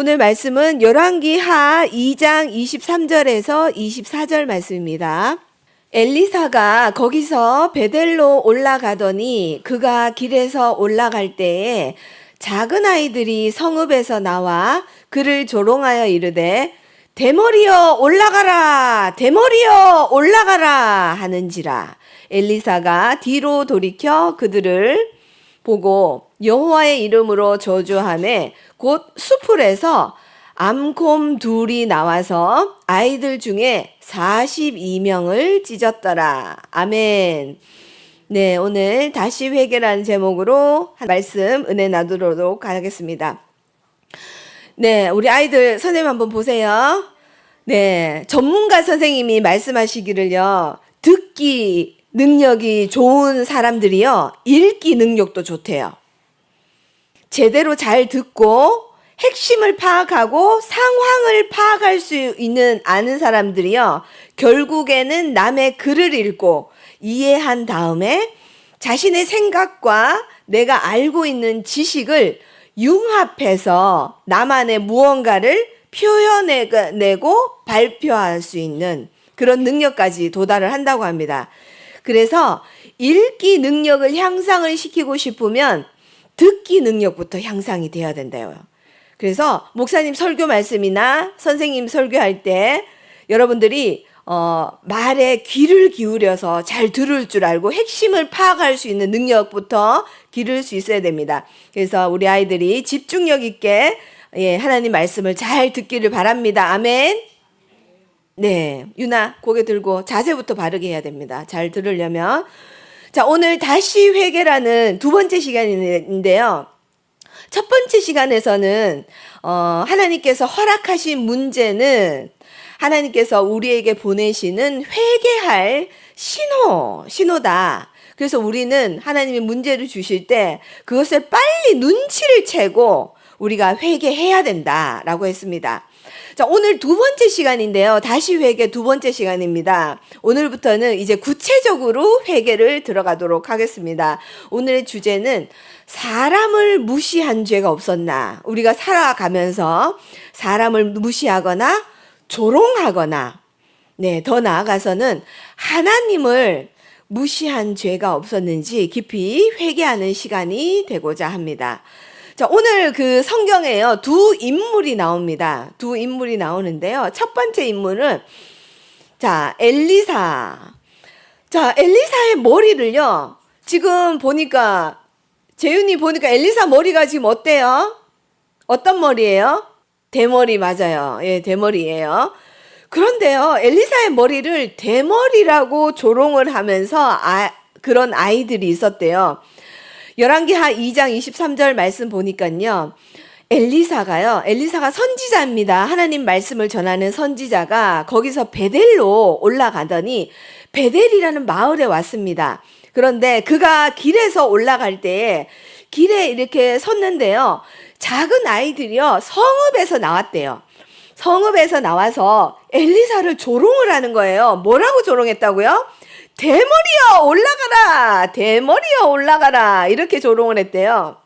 오늘 말씀은 열왕기하 2장 23절에서 24절 말씀입니다. 엘리사가 거기서 베델로 올라가더니 그가 길에서 올라갈 때에 작은 아이들이 성읍에서 나와 그를 조롱하여 이르되 대머리여 올라가라 대머리여 올라가라 하는지라. 엘리사가 뒤로 돌이켜 그들을 보고 여호와의 이름으로 저주하매 곧 수풀에서 암곰 둘이 나와서 아이들 중에 42명을 찢었더라. 아멘. 네, 오늘 다시 회개라는 제목으로 한 말씀 은혜 나누도록 하겠습니다. 네, 우리 아이들 선생님 한번 보세요. 네, 전문가 선생님이 말씀하시기를요, 듣기 능력이 좋은 사람들이요, 읽기 능력도 좋대요. 제대로 잘 듣고 핵심을 파악하고 상황을 파악할 수 있는 아는 사람들이요, 결국에는 남의 글을 읽고 이해한 다음에 자신의 생각과 내가 알고 있는 지식을 융합해서 나만의 무언가를 표현해내고 발표할 수 있는 그런 능력까지 도달을 한다고 합니다. 그래서 읽기 능력을 향상을 시키고 싶으면 듣기 능력부터 향상이 돼야 된다요. 그래서 목사님 설교 말씀이나 선생님 설교할 때 여러분들이 말에 귀를 기울여서 잘 들을 줄 알고 핵심을 파악할 수 있는 능력부터 기를 수 있어야 됩니다. 그래서 우리 아이들이 집중력 있게 하나님 말씀을 잘 듣기를 바랍니다. 아멘. 네, 유나 고개 들고 자세부터 바르게 해야 됩니다. 잘 들으려면. 자, 오늘 다시 회개라는 두 번째 시간인데요. 첫 번째 시간에서는 하나님께서 허락하신 문제는 하나님께서 우리에게 보내시는 회개할 신호다. 그래서 우리는 하나님이 문제를 주실 때 그것을 빨리 눈치를 채고 우리가 회개해야 된다라고 했습니다. 자, 오늘 두 번째 시간인데요. 다시 회개 두 번째 시간입니다. 오늘부터는 이제 구체적으로 회개를 들어가도록 하겠습니다. 오늘의 주제는 사람을 무시한 죄가 없었나? 우리가 살아가면서 사람을 무시하거나 조롱하거나, 네, 더 나아가서는 하나님을 무시한 죄가 없었는지 깊이 회개하는 시간이 되고자 합니다. 자, 오늘 그 성경에요, 두 인물이 나옵니다. 두 인물이 나오는데요. 첫 번째 인물은, 자, 엘리사. 자, 엘리사의 머리를요, 지금 보니까, 재윤이 보니까 엘리사 머리가 지금 어때요? 어떤 머리예요? 대머리 맞아요. 예, 대머리예요. 그런데요, 엘리사의 머리를 대머리라고 조롱을 하면서 그런 아이들이 있었대요. 열왕기하 2장 23절 말씀 보니까요, 엘리사가 선지자입니다. 하나님 말씀을 전하는 선지자가 거기서 베델로 올라가더니 베델이라는 마을에 왔습니다. 그런데 그가 길에서 올라갈 때에 길에 이렇게 섰는데요, 작은 아이들이요, 성읍에서 나왔대요. 성읍에서 나와서 엘리사를 조롱을 하는 거예요. 뭐라고 조롱했다고요? 대머리여 올라가라! 대머리여 올라가라! 이렇게 조롱을 했대요.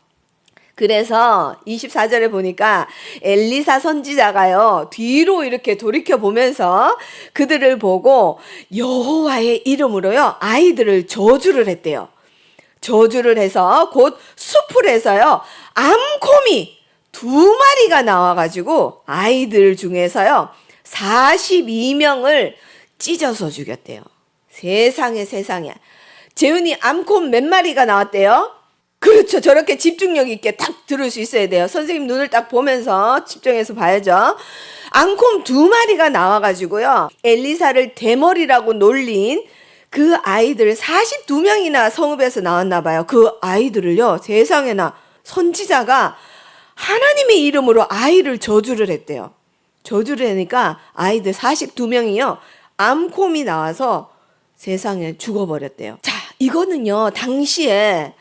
그래서 24절에 보니까 엘리사 선지자가요, 뒤로 이렇게 돌이켜 보면서 그들을 보고 여호와의 이름으로요, 아이들을 저주를 했대요. 저주를 해서 곧 수풀에서요, 암곰이 2마리가 나와가지고 아이들 중에서요, 42명을 찢어서 죽였대요. 세상에. 재훈이 암곰 몇 마리가 나왔대요? 그렇죠. 저렇게 집중력 있게 딱 들을 수 있어야 돼요. 선생님 눈을 딱 보면서 집중해서 봐야죠. 암곰 2마리가 나와가지고요, 엘리사를 대머리라고 놀린 그 아이들 42명이나 성읍에서 나왔나 봐요. 그 아이들을요, 세상에나 선지자가 하나님의 이름으로 아이를 저주를 했대요. 저주를 하니까 아이들 42명이요, 암곰이 나와서 세상에 죽어버렸대요. 자, 이거는요, 당시에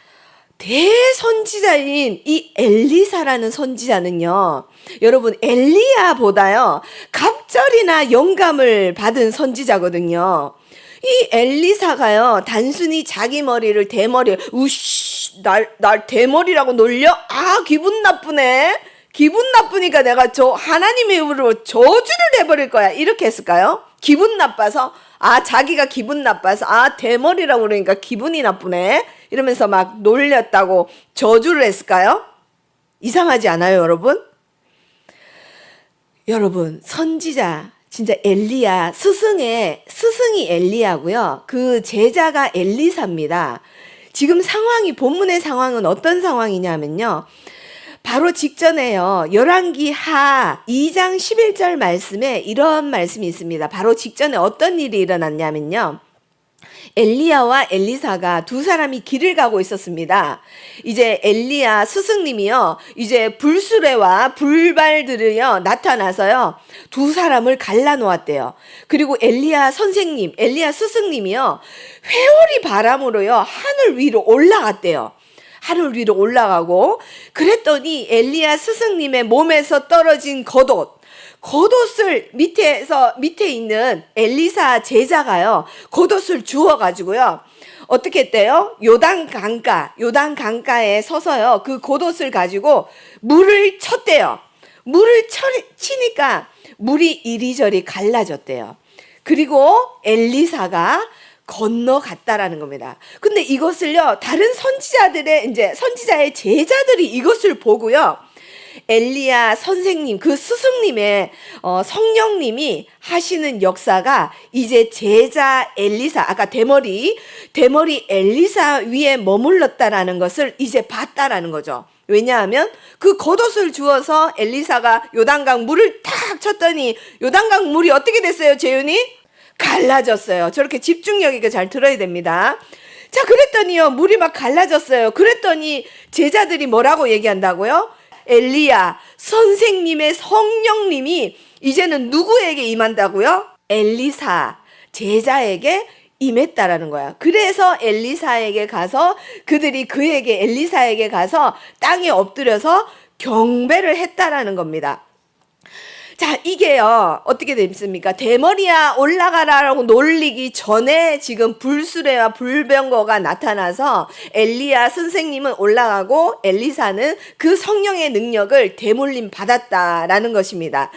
대선지자인 이 엘리사라는 선지자는요, 여러분 엘리야보다요 갑절이나 영감을 받은 선지자거든요. 이 엘리사가요, 단순히 자기 머리를 대머리, 우씨, 날 대머리라고 놀려? 아, 기분 나쁘네. 기분 나쁘니까 내가 저 하나님의 이름으로 저주를 해버릴 거야. 이렇게 했을까요? 기분 나빠서 자기가 기분 나빠서 대머리라고 그러니까 기분이 나쁘네 이러면서 막 놀렸다고 저주를 했을까요? 이상하지 않아요, 여러분? 여러분, 선지자 진짜 엘리야, 스승이 엘리야고요. 그 제자가 엘리사입니다. 지금 본문의 상황은 어떤 상황이냐면요. 바로 직전에요. 열왕기 하 2장 11절 말씀에 이런 말씀이 있습니다. 바로 직전에 어떤 일이 일어났냐면요. 엘리야와 엘리사가 두 사람이 길을 가고 있었습니다. 이제 엘리야 스승님이요. 이제 불수레와 불발들이요. 나타나서요. 두 사람을 갈라놓았대요. 그리고 엘리야 스승님이요. 회오리 바람으로요. 하늘 위로 올라갔대요. 하늘 위로 올라가고 그랬더니 엘리야 스승님의 몸에서 떨어진 겉옷을 밑에 있는 엘리사 제자가요. 겉옷을 주워가지고요. 어떻게 했대요? 요단 강가에 서서요. 그 겉옷을 가지고 물을 쳤대요. 물을 치니까 물이 이리저리 갈라졌대요. 그리고 엘리사가 건너갔다라는 겁니다. 근데 이것을요, 다른 선지자의 제자들이 이것을 보고요, 엘리야 선생님, 그 스승님의 성령님이 하시는 역사가 이제 제자 엘리사, 아까 대머리 엘리사 위에 머물렀다라는 것을 이제 봤다라는 거죠. 왜냐하면 그 겉옷을 주어서 엘리사가 요단강 물을 탁 쳤더니 요단강 물이 어떻게 됐어요, 재윤이? 갈라졌어요. 저렇게 집중력 있게 잘 들어야 됩니다. 자, 그랬더니요, 물이 막 갈라졌어요. 그랬더니 제자들이 뭐라고 얘기한다고요? 엘리야, 선생님의 성령님이 이제는 누구에게 임한다고요? 엘리사, 제자에게 임했다라는 거야. 그래서 엘리사에게 가서 엘리사에게 가서 땅에 엎드려서 경배를 했다라는 겁니다. 자, 이게요, 어떻게 됐습니까? 대머리야 올라가라라고 놀리기 전에 지금 불수레와 불병거가 나타나서 엘리야 선생님은 올라가고 엘리사는 그 성령의 능력을 대물림 받았다라는 것입니다.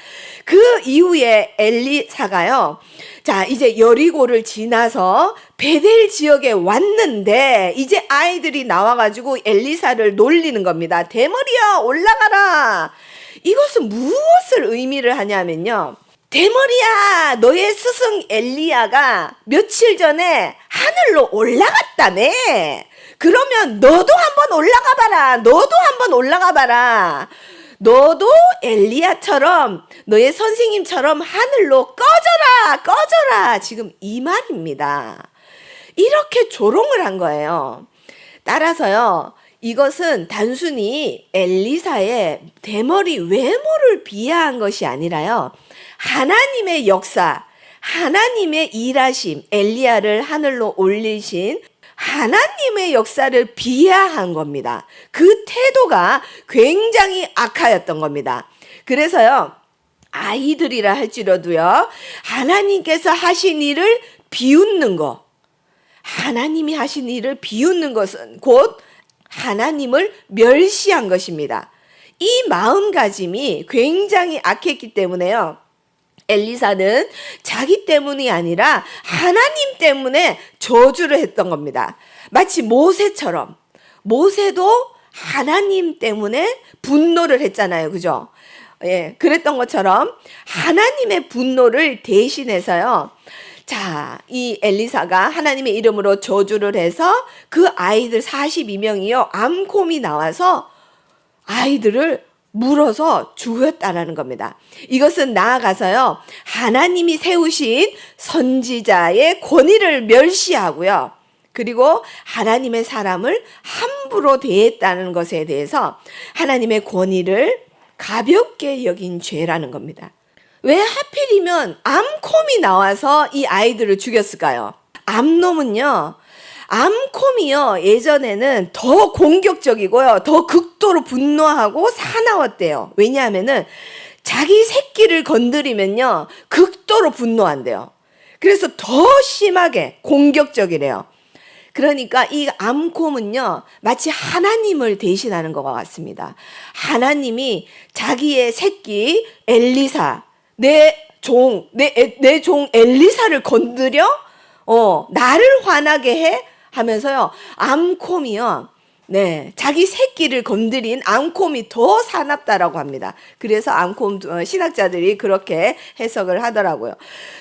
그 이후에 엘리사가요, 자, 이제 여리고를 지나서 베델 지역에 왔는데 이제 아이들이 나와가지고 엘리사를 놀리는 겁니다. 대머리야 올라가라. 이것은 무엇을 의미를 하냐면요. 대머리야, 너의 스승 엘리야가 며칠 전에 하늘로 올라갔다며. 그러면 너도 한번 올라가 봐라. 너도 엘리야처럼 너의 선생님처럼 하늘로 꺼져라. 지금 이 말입니다. 이렇게 조롱을 한 거예요. 따라서요, 이것은 단순히 엘리사의 대머리 외모를 비하한 것이 아니라요, 하나님의 역사, 하나님의 일하심, 엘리야를 하늘로 올리신 하나님의 역사를 비하한 겁니다. 그 태도가 굉장히 악하였던 겁니다. 그래서요, 아이들이라 할지라도요, 하나님께서 하신 일을 비웃는 것, 하나님이 하신 일을 비웃는 것은 곧 하나님을 멸시한 것입니다. 이 마음가짐이 굉장히 악했기 때문에요, 엘리사는 자기 때문이 아니라 하나님 때문에 저주를 했던 겁니다. 마치 모세처럼, 모세도 하나님 때문에 분노를 했잖아요. 그죠? 예, 그랬던 것처럼 하나님의 분노를 대신해서요, 자, 이 엘리사가 하나님의 이름으로 저주를 해서 그 아이들 42명이요, 암콤이 나와서 아이들을 물어서 죽였다라는 겁니다. 이것은 나아가서요, 하나님이 세우신 선지자의 권위를 멸시하고요, 그리고 하나님의 사람을 함부로 대했다는 것에 대해서 하나님의 권위를 가볍게 여긴 죄라는 겁니다. 왜 하필이면 암콤이 나와서 이 아이들을 죽였을까요? 암놈은요, 암콤이요, 예전에는 더 공격적이고요, 더 극도로 분노하고 사나웠대요. 왜냐하면은 자기 새끼를 건드리면요, 극도로 분노한대요. 그래서 더 심하게 공격적이래요. 그러니까 이 암콤은요, 마치 하나님을 대신하는 것과 같습니다. 하나님이 자기의 새끼 엘리사, 내 종 엘리사를 건드려 나를 화나게 해 하면서요, 암콤이요, 네, 자기 새끼를 건드린 암콤이 더 사납다라고 합니다. 그래서 암콤 신학자들이 그렇게 해석을 하더라고요.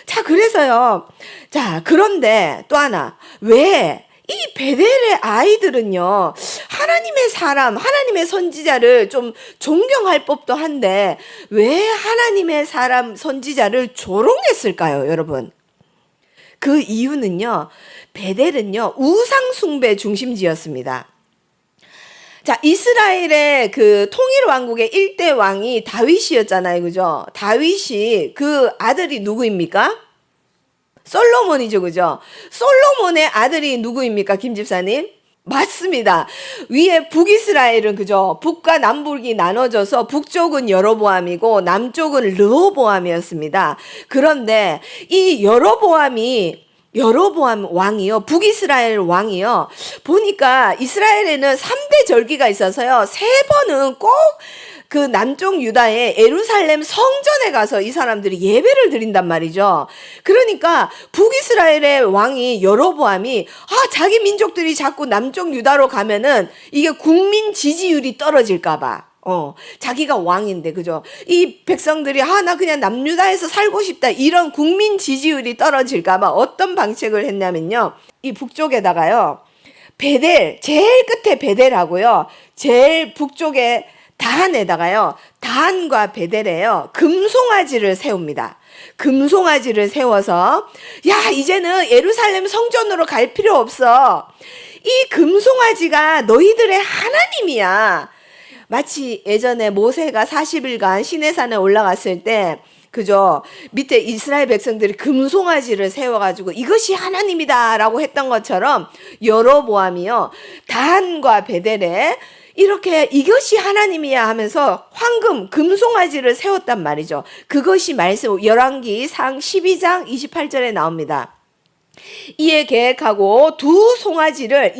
자, 그래서요. 자, 그런데 또 하나, 왜 이 베델의 아이들은요, 하나님의 사람, 하나님의 선지자를 좀 존경할 법도 한데 왜 하나님의 사람 선지자를 조롱했을까요, 여러분? 그 이유는요, 베델은요, 우상숭배 중심지였습니다. 자, 이스라엘의 그 통일 왕국의 1대 왕이 다윗이었잖아요. 그죠? 다윗이 그 아들이 누구입니까? 솔로몬이죠. 그죠? 솔로몬의 아들이 누구입니까? 김 집사님? 맞습니다. 위에 북이스라엘은 그죠? 북과 남북이 나눠져서 북쪽은 여로보암이고 남쪽은 르호보암이었습니다. 그런데 이 여로보암 왕이요, 북이스라엘 왕이요, 보니까 이스라엘에는 3대 절기가 있어서요, 3번은 꼭 그 남쪽 유다의 예루살렘 성전에 가서 이 사람들이 예배를 드린단 말이죠. 그러니까 북이스라엘의 왕이 여로보암이 자기 민족들이 자꾸 남쪽 유다로 가면은 이게 국민 지지율이 떨어질까봐. 자기가 왕인데, 그죠? 이 백성들이, 나 그냥 남유다에서 살고 싶다. 이런 국민 지지율이 떨어질까봐 어떤 방책을 했냐면요. 이 북쪽에다가요, 베델, 제일 끝에 베델하고요, 제일 북쪽에 단에다가요, 단과 베델에요, 금송아지를 세웁니다. 금송아지를 세워서, 이제는 예루살렘 성전으로 갈 필요 없어. 이 금송아지가 너희들의 하나님이야. 마치 예전에 모세가 40일간 시내산에 올라갔을 때, 그죠? 밑에 이스라엘 백성들이 금송아지를 세워가지고 이것이 하나님이다라고 했던 것처럼 여로보암이요, 단과 베델에 이렇게 이것이 하나님이야 하면서 황금, 금송아지를 세웠단 말이죠. 그것이 말씀, 열왕기상 12장 28절에 나옵니다. 이에 계획하고 두 송아지를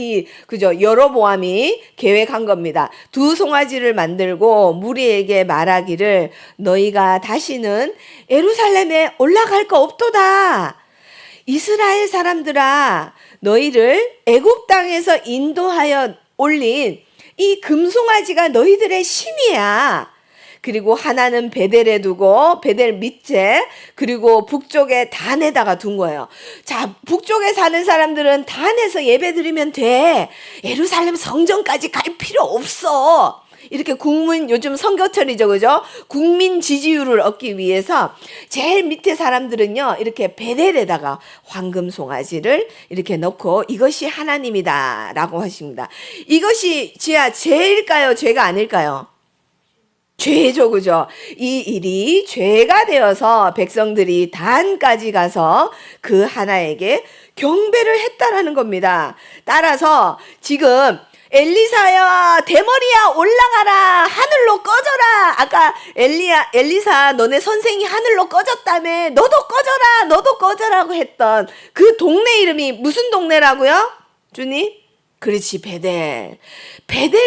그죠, 여로보암이 계획한 겁니다. 두 송아지를 만들고 무리에게 말하기를 너희가 다시는 예루살렘에 올라갈 거 없도다. 이스라엘 사람들아, 너희를 애굽 땅에서 인도하여 올린 이 금송아지가 너희들의 신이야. 그리고 하나는 베델에 두고 베델 밑에, 그리고 북쪽에 단에다가 둔 거예요. 자, 북쪽에 사는 사람들은 단에서 예배 드리면 돼. 예루살렘 성전까지 갈 필요 없어. 이렇게 요즘 선거철이죠, 그죠? 국민 지지율을 얻기 위해서 제일 밑에 사람들은요, 이렇게 베델에다가 황금 송아지를 이렇게 넣고 이것이 하나님이다 라고 하십니다. 이것이 죄일까요? 죄가 아닐까요? 죄죠, 그죠? 이 일이 죄가 되어서 백성들이 단까지 가서 그 하나에게 경배를 했다라는 겁니다. 따라서 지금 엘리사야, 대머리야, 올라가라, 하늘로 꺼져라. 아까 엘리사, 너네 선생이 하늘로 꺼졌다며, 너도 꺼져라고 했던 그 동네 이름이 무슨 동네라고요? 주님? 그렇지, 베델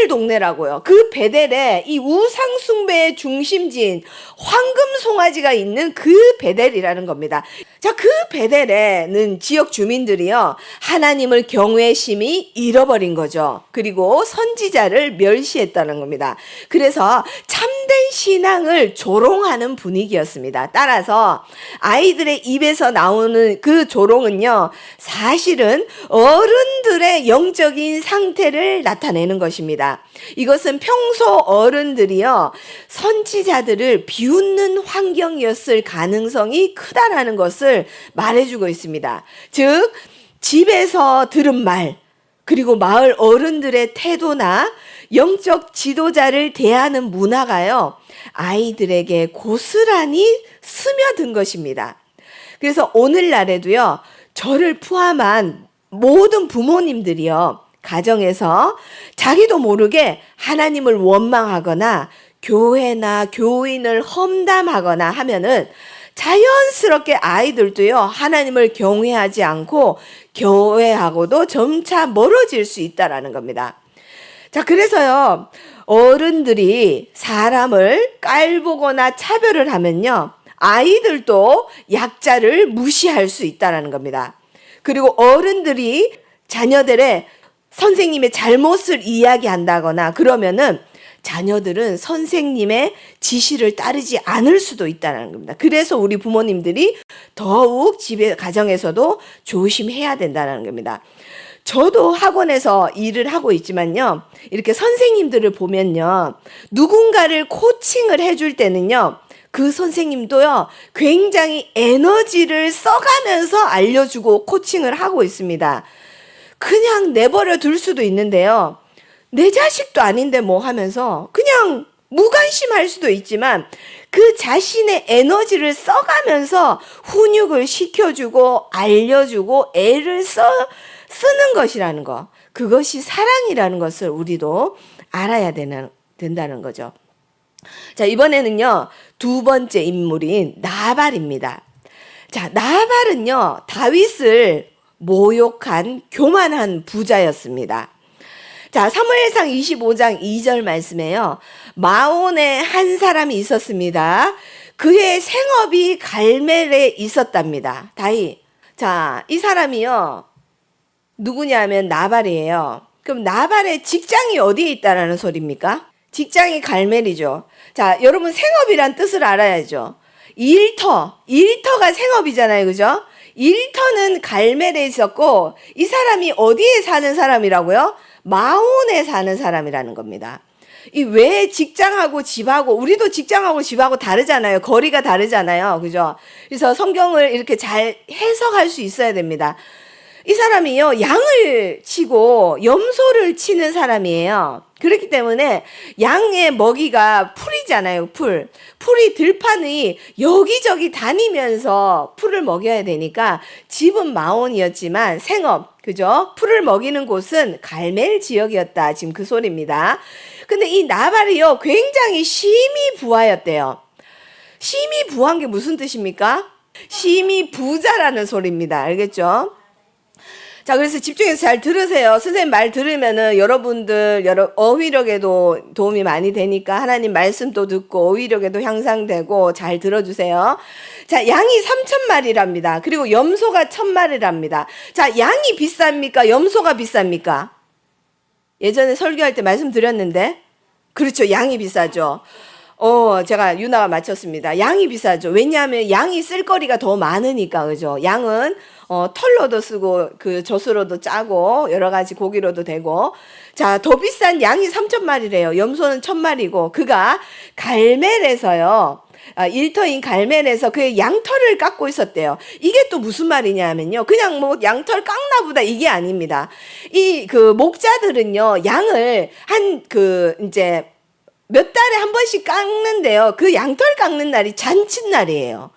동네라고요. 그 베델에 이 우상숭배의 중심지인 황금 송아지가 있는 그 베델이라는 겁니다. 자, 그 베델에는 지역 주민들이요, 하나님을 경외심이 잃어버린 거죠. 그리고 선지자를 멸시했다는 겁니다. 그래서 참된 신앙을 조롱하는 분위기였습니다. 따라서 아이들의 입에서 나오는 그 조롱은요, 사실은 어른들의 영적인 상태를 나타내는 것입니다. 이것은 평소 어른들이요, 선지자들을 비웃는 환경이었을 가능성이 크다라는 것을 말해주고 있습니다. 즉, 집에서 들은 말, 그리고 마을 어른들의 태도나 영적 지도자를 대하는 문화가요, 아이들에게 고스란히 스며든 것입니다. 그래서 오늘날에도요, 저를 포함한 모든 부모님들이요, 가정에서 자기도 모르게 하나님을 원망하거나 교회나 교인을 험담하거나 하면은 자연스럽게 아이들도요, 하나님을 경외하지 않고 교회하고도 점차 멀어질 수 있다라는 겁니다. 자, 그래서요, 어른들이 사람을 깔보거나 차별을 하면요, 아이들도 약자를 무시할 수 있다라는 겁니다. 그리고 어른들이 자녀들의 선생님의 잘못을 이야기한다거나 그러면은 자녀들은 선생님의 지시를 따르지 않을 수도 있다는 겁니다. 그래서 우리 부모님들이 더욱 집에 가정에서도 조심해야 된다는 겁니다. 저도 학원에서 일을 하고 있지만요, 이렇게 선생님들을 보면요, 누군가를 코칭을 해줄 때는요, 그 선생님도요, 굉장히 에너지를 써가면서 알려주고 코칭을 하고 있습니다. 그냥 내버려 둘 수도 있는데요, 내 자식도 아닌데 뭐 하면서 그냥 무관심할 수도 있지만 그 자신의 에너지를 써가면서 훈육을 시켜주고 알려주고 애를 쓰는 것이라는 거, 그것이 사랑이라는 것을 우리도 알아야 된다는 거죠. 자, 이번에는요, 두 번째 인물인 나발입니다. 자, 나발은요, 다윗을 모욕한 교만한 부자였습니다. 자, 사무엘상 25장 2절 말씀에요, 마온에 한 사람이 있었습니다. 그의 생업이 갈멜에 있었답니다. 다윗. 자, 이 사람이요, 누구냐면 나발이에요. 그럼 나발의 직장이 어디에 있다라는 소리입니까? 직장이 갈멜이죠. 자, 여러분 생업이란 뜻을 알아야죠. 일터가 생업이잖아요. 그죠? 일터는 갈멜에 있었고, 이 사람이 어디에 사는 사람이라고요? 마온에 사는 사람이라는 겁니다. 이 왜 직장하고 집하고, 우리도 직장하고 집하고 다르잖아요. 거리가 다르잖아요. 그죠? 그래서 성경을 이렇게 잘 해석할 수 있어야 됩니다. 이 사람이요, 양을 치고 염소를 치는 사람이에요. 그렇기 때문에 양의 먹이가 풀이잖아요. 풀이 들판이 여기저기 다니면서 풀을 먹여야 되니까 집은 마온이었지만 생업, 그죠? 풀을 먹이는 곳은 갈멜 지역이었다. 지금 그 소리입니다. 근데 이 나발이요, 굉장히 심히 부하였대요. 심히 부한 게 무슨 뜻입니까? 심히 부자라는 소리입니다. 알겠죠? 자, 그래서 집중해서 잘 들으세요. 선생님 말 들으면은 여러분들 어휘력에도 도움이 많이 되니까 하나님 말씀도 듣고 어휘력에도 향상되고 잘 들어주세요. 자, 양이 3,000마리랍니다. 그리고 염소가 1,000마리랍니다. 자, 양이 비쌉니까? 염소가 비쌉니까? 예전에 설교할 때 말씀드렸는데, 그렇죠. 양이 비싸죠. 제가 유나가 맞췄습니다. 양이 비싸죠. 왜냐하면 양이 쓸거리가 더 많으니까, 그죠? 양은 털로도 쓰고 그 젖으로도 짜고 여러 가지 고기로도 되고. 자, 더 비싼 양이 3,000마리래요. 염소는 1,000마리고, 그가 갈멜에서요, 일터인 갈멜에서 그의 양털을 깎고 있었대요. 이게 또 무슨 말이냐면요, 그냥 뭐 양털 깎나 보다 이게 아닙니다. 이 그 목자들은요, 양을 이제 몇 달에 한 번씩 깎는데요, 그 양털 깎는 날이 잔칫날이에요.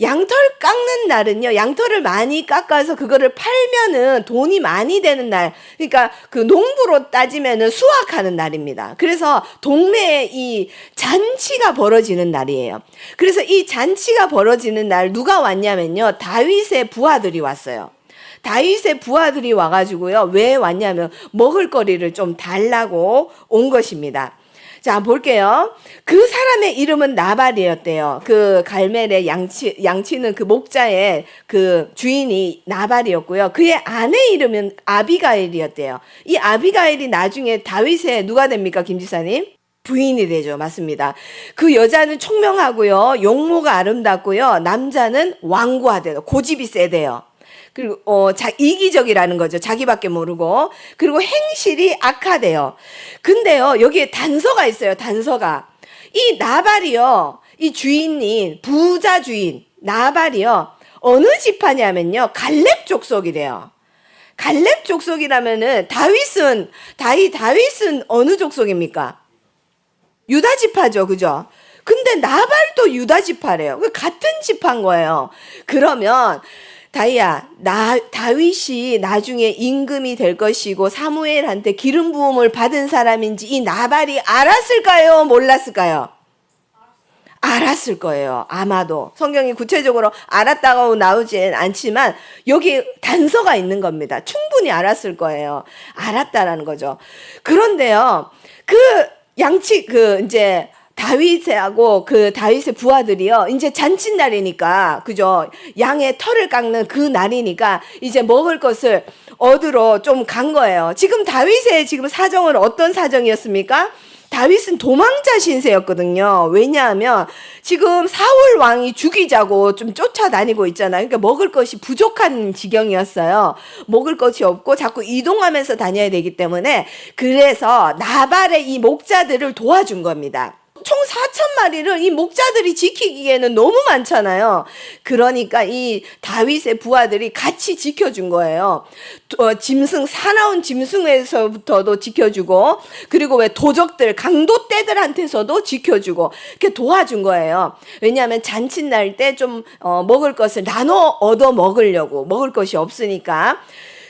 양털 깎는 날은요, 양털을 많이 깎아서 그거를 팔면은 돈이 많이 되는 날, 그러니까 그 농부로 따지면은 수확하는 날입니다. 그래서 동네에 이 잔치가 벌어지는 날이에요. 그래서 이 잔치가 벌어지는 날 누가 왔냐면요, 다윗의 부하들이 왔어요. 다윗의 부하들이 와가지고요, 왜 왔냐면 먹을 거리를 좀 달라고 온 것입니다. 자, 볼게요. 그 사람의 이름은 나발이었대요. 그 갈멜의 양치는 그 목자의 그 주인이 나발이었고요. 그의 아내 이름은 아비가일이었대요. 이 아비가일이 나중에 다윗의 누가 됩니까, 김지사님? 부인이 되죠. 맞습니다. 그 여자는 총명하고요, 용모가 아름답고요, 남자는 완고하대요. 고집이 세대요. 그리고 이기적이라는 거죠. 자기밖에 모르고. 그리고 행실이 악하대요. 근데요, 여기에 단서가 있어요. 단서가. 이 나발이요, 이 주인이 부자 주인 나발이요, 어느 지파냐면요, 갈렙 족속이래요. 갈렙 족속이라면은 다윗은 어느 족속입니까? 유다 지파죠. 그죠? 근데 나발도 유다 지파래요. 같은 지파인 거예요. 그러면 다윗아, 다윗이 나중에 임금이 될 것이고 사무엘한테 기름 부음을 받은 사람인지 이 나발이 알았을까요? 몰랐을까요? 알았을 거예요. 아마도. 성경이 구체적으로 알았다고 나오진 않지만 여기 단서가 있는 겁니다. 충분히 알았을 거예요. 알았다라는 거죠. 그런데요, 이제 다윗하고 그 다윗의 부하들이요, 이제 잔칫날이니까, 그죠? 양의 털을 깎는 그 날이니까 이제 먹을 것을 얻으러 좀 간 거예요. 지금 다윗의 지금 사정은 어떤 사정이었습니까? 다윗은 도망자 신세였거든요. 왜냐하면 지금 사울 왕이 죽이자고 좀 쫓아다니고 있잖아요. 그러니까 먹을 것이 부족한 지경이었어요. 먹을 것이 없고 자꾸 이동하면서 다녀야 되기 때문에, 그래서 나발의 이 목자들을 도와준 겁니다. 총 4,000마리를 이 목자들이 지키기에는 너무 많잖아요. 그러니까 이 다윗의 부하들이 같이 지켜준 거예요. 사나운 짐승에서부터도 지켜주고, 그리고 왜 도적들, 강도떼들한테서도 지켜주고, 이렇게 도와준 거예요. 왜냐하면 잔칫날 때 좀 먹을 것을 나눠 얻어 먹으려고, 먹을 것이 없으니까.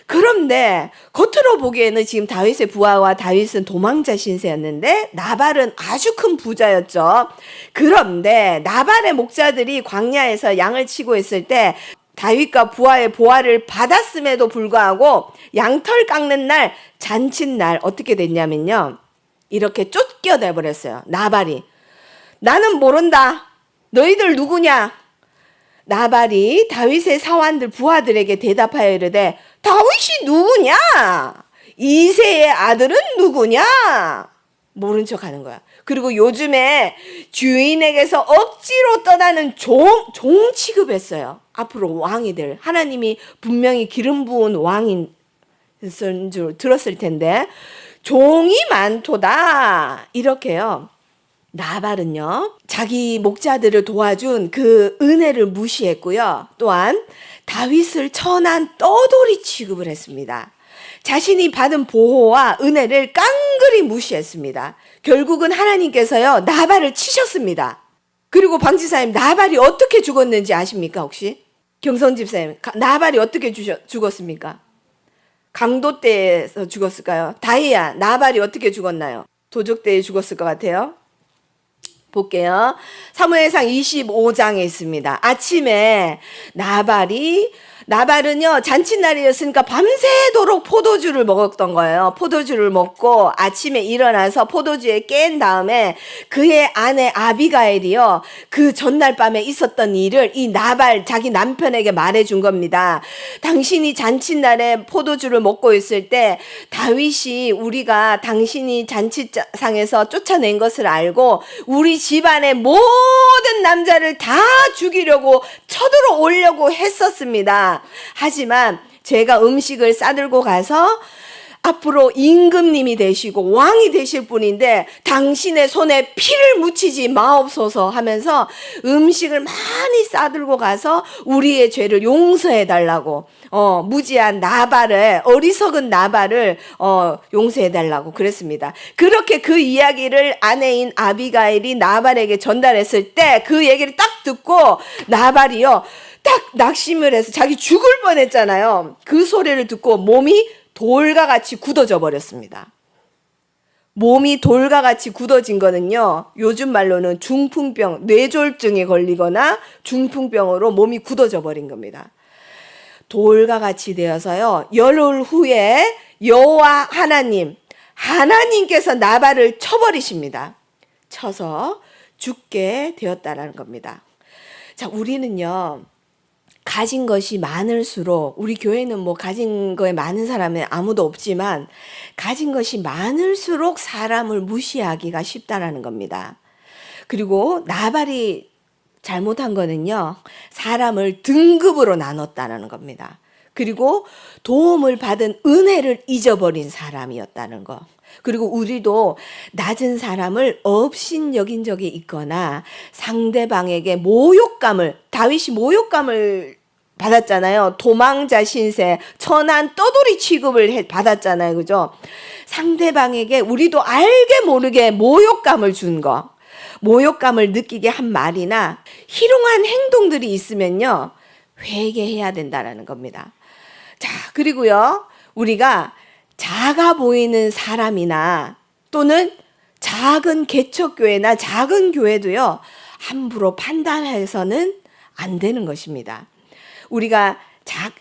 그런데 겉으로 보기에는 지금 다윗의 부하와 다윗은 도망자 신세였는데 나발은 아주 큰 부자였죠. 그런데 나발의 목자들이 광야에서 양을 치고 있을 때 다윗과 부하의 보화를 받았음에도 불구하고 양털 깎는 날, 잔칫날 어떻게 됐냐면요, 이렇게 쫓겨내 버렸어요. 나발이. 나는 모른다. 너희들 누구냐? 나발이 다윗의 사환들 부하들에게 대답하여 이르되, 다윗이 누구냐? 이새의 아들은 누구냐? 모른 척 하는 거야. 그리고 요즘에 주인에게서 억지로 떠나는 종 취급했어요. 앞으로 왕이 될, 하나님이 분명히 기름 부은 왕인 줄 들었을 텐데, 종이 많도다. 이렇게요. 나발은요, 자기 목자들을 도와준 그 은혜를 무시했고요. 또한 다윗을 천한 떠돌이 취급을 했습니다. 자신이 받은 보호와 은혜를 깡그리 무시했습니다. 결국은 하나님께서요, 나발을 치셨습니다. 그리고 방지사님, 나발이 어떻게 죽었는지 아십니까, 혹시? 경성집사님, 나발이 어떻게 죽었습니까? 강도떼에서 죽었을까요? 다이아, 나발이 어떻게 죽었나요? 도적떼에 죽었을 것 같아요. 볼게요. 사무엘상 25장에 있습니다. 아침에 나발은요, 잔칫날이었으니까 밤새도록 포도주를 먹었던 거예요. 포도주를 먹고 아침에 일어나서 포도주에 깬 다음에 그의 아내 아비가일이요, 그 전날 밤에 있었던 일을 이 나발 자기 남편에게 말해준 겁니다. 당신이 잔칫날에 포도주를 먹고 있을 때 다윗이 우리가 당신이 잔치상에서 쫓아낸 것을 알고 우리 집안의 모든 남자를 다 죽이려고 쳐들어오려고 했었습니다. 하지만 제가 음식을 싸들고 가서 앞으로 임금님이 되시고 왕이 되실 분인데 당신의 손에 피를 묻히지 마옵소서 하면서 음식을 많이 싸들고 가서 우리의 죄를 용서해 달라고, 무지한 나발을, 어리석은 나발을 용서해 달라고 그랬습니다. 그렇게 그 이야기를 아내인 아비가일이 나발에게 전달했을 때 그 얘기를 딱 듣고 나발이요, 딱 낙심을 해서 자기 죽을 뻔했잖아요. 그 소리를 듣고 몸이 돌과 같이 굳어져 버렸습니다. 몸이 돌과 같이 굳어진 거는요, 요즘 말로는 중풍병, 뇌졸중에 걸리거나 중풍병으로 몸이 굳어져 버린 겁니다. 돌과 같이 되어서요, 열흘 후에 여호와 하나님께서 나발을 쳐버리십니다. 쳐서 죽게 되었다라는 겁니다. 자, 우리는요, 가진 것이 많을수록, 우리 교회는 뭐 가진 거에 많은 사람은 아무도 없지만 가진 것이 많을수록 사람을 무시하기가 쉽다라는 겁니다. 그리고 나발이 잘못한 거는요, 사람을 등급으로 나눴다는 겁니다. 그리고 도움을 받은 은혜를 잊어버린 사람이었다는 거. 그리고 우리도 낮은 사람을 업신여긴 적이 있거나 상대방에게 다윗이 모욕감을 받았잖아요. 도망자 신세, 천한 떠돌이 취급을 받았잖아요. 그죠? 상대방에게 우리도 알게 모르게 모욕감을 준 거, 모욕감을 느끼게 한 말이나 희롱한 행동들이 있으면요, 회개해야 된다라는 겁니다. 자, 그리고요, 우리가 작아 보이는 사람이나 또는 작은 개척교회나 작은 교회도요, 함부로 판단해서는 안 되는 것입니다. 우리가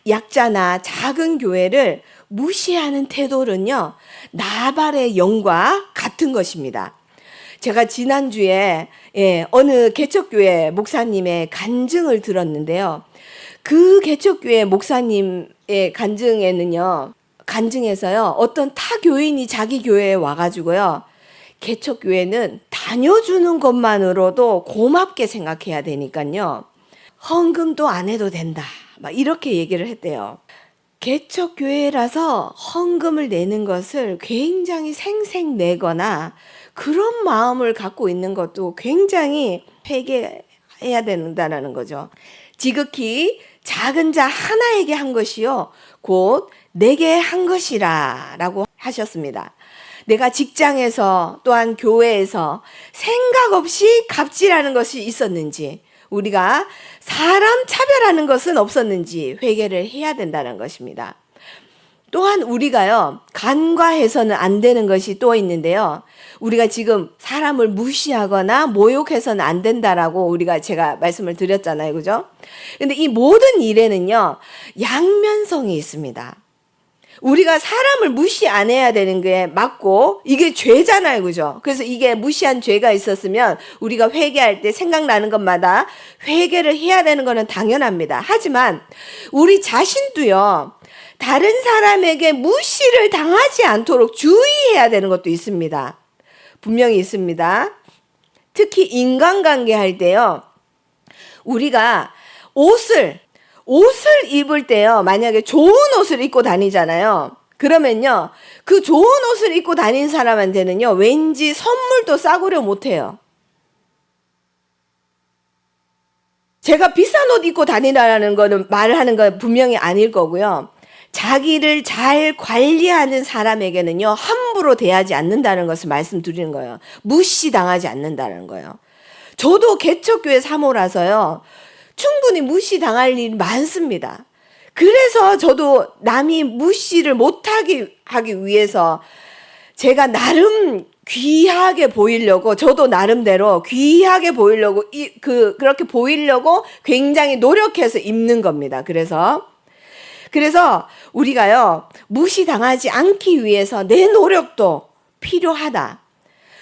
약자나 작은 교회를 무시하는 태도는요, 나발의 영과 같은 것입니다. 제가 지난주에 어느 개척교회 목사님의 간증을 들었는데요. 그 개척교회 목사님의 간증에서요, 어떤 타 교인이 자기 교회에 와가지고요, 개척교회는 다녀주는 것만으로도 고맙게 생각해야 되니까요, 헌금도 안 해도 된다, 막 이렇게 얘기를 했대요. 개척교회라서 헌금을 내는 것을 굉장히 생색내거나 그런 마음을 갖고 있는 것도 굉장히 회개해야 된다는 거죠. 지극히 작은 자 하나에게 한 것이요 곧 내게 한 것이라 라고 하셨습니다. 내가 직장에서 또한 교회에서 생각 없이 갑질하는 것이 있었는지, 우리가 사람 차별하는 것은 없었는지 회개를 해야 된다는 것입니다. 또한 우리가요, 간과해서는 안 되는 것이 또 있는데요. 우리가 지금 사람을 무시하거나 모욕해서는 안 된다라고 제가 말씀을 드렸잖아요. 그죠? 근데 이 모든 일에는요, 양면성이 있습니다. 우리가 사람을 무시 안 해야 되는 게 맞고, 이게 죄잖아요. 그죠? 그래서 이게 무시한 죄가 있었으면 우리가 회개할 때 생각나는 것마다 회개를 해야 되는 거는 당연합니다. 하지만 우리 자신도요, 다른 사람에게 무시를 당하지 않도록 주의해야 되는 것도 있습니다. 분명히 있습니다. 특히 인간관계 할 때요, 우리가 옷을 입을 때요, 만약에 좋은 옷을 입고 다니잖아요. 그러면요, 그 좋은 옷을 입고 다니는 사람한테는요, 왠지 선물도 싸구려 못해요. 제가 비싼 옷 입고 다니라는 거는 말하는 건 분명히 아닐 거고요. 자기를 잘 관리하는 사람에게는요, 함부로 대하지 않는다는 것을 말씀드리는 거예요. 무시당하지 않는다는 거예요. 저도 개척교회 사모라서요, 충분히 무시당할 일이 많습니다. 그래서 저도 남이 무시를 못하게 하기 위해서 제가 나름 귀하게 보이려고, 저도 나름대로 귀하게 보이려고, 그렇게 보이려고 굉장히 노력해서 입는 겁니다. 그래서 우리가요, 무시당하지 않기 위해서 내 노력도 필요하다.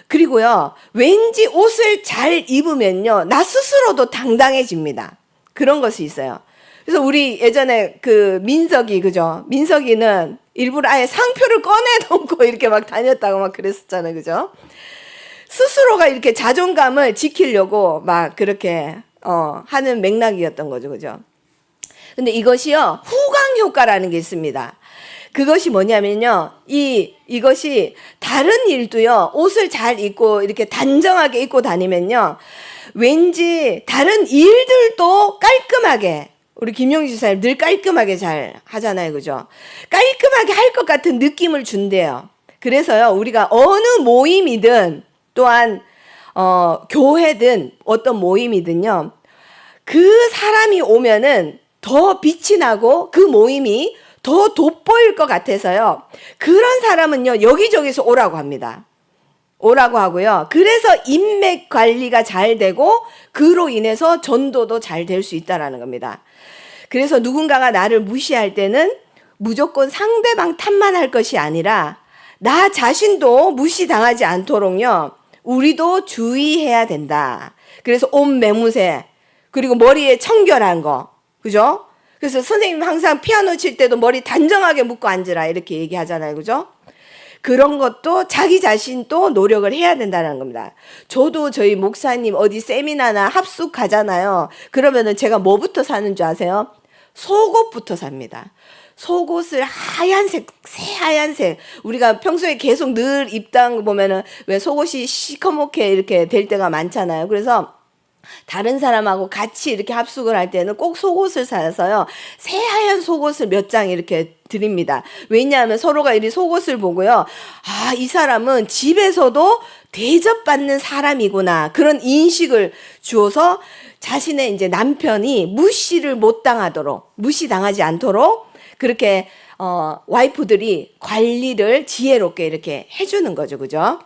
그리고요, 왠지 옷을 잘 입으면요, 나 스스로도 당당해집니다. 그런 것이 있어요. 그래서 우리 예전에 민석이, 그죠? 민석이는 일부러 아예 상표를 꺼내놓고 이렇게 막 다녔다고 막 그랬었잖아요. 그죠? 스스로가 이렇게 자존감을 지키려고 막 그렇게, 하는 맥락이었던 거죠. 그죠? 근데 이것이요, 후광 효과라는 게 있습니다. 그것이 뭐냐면요, 이것이 다른 일도요, 옷을 잘 입고 이렇게 단정하게 입고 다니면요, 왠지 다른 일들도 깔끔하게, 우리 김용지 지사님 늘 깔끔하게 잘 하잖아요. 그죠? 깔끔하게 할 것 같은 느낌을 준대요. 그래서요, 우리가 어느 모임이든 또한 교회든 어떤 모임이든요, 그 사람이 오면은 더 빛이 나고 그 모임이 더 돋보일 것 같아서요, 그런 사람은요, 여기저기서 오라고 합니다. 오라고 하고요. 그래서 인맥 관리가 잘 되고 그로 인해서 전도도 잘 될 수 있다라는 겁니다. 그래서 누군가가 나를 무시할 때는 무조건 상대방 탓만 할 것이 아니라 나 자신도 무시당하지 않도록요, 우리도 주의해야 된다. 그래서 옷 매무새, 그리고 머리에 청결한 거, 그죠? 그래서 선생님 항상 피아노 칠 때도 머리 단정하게 묶고 앉으라 이렇게 얘기하잖아요. 그죠? 그런 것도 자기 자신도 노력을 해야 된다는 겁니다. 저도 저희 목사님 어디 세미나나 합숙 가잖아요. 그러면은 제가 뭐부터 사는 줄 아세요? 속옷부터 삽니다. 속옷을 하얀색, 새하얀색. 우리가 평소에 계속 늘 입던 거 보면은 왜 속옷이 시커멓게 이렇게 될 때가 많잖아요. 그래서 다른 사람하고 같이 이렇게 합숙을 할 때는 꼭 속옷을 사서요, 새하얀 속옷을 몇 장 이렇게 드립니다. 왜냐하면 서로가 이 속옷을 보고요, 아, 이 사람은 집에서도 대접받는 사람이구나, 그런 인식을 주어서 자신의 이제 남편이 무시를 못 당하도록, 무시당하지 않도록 그렇게 와이프들이 관리를 지혜롭게 이렇게 해주는 거죠. 그죠?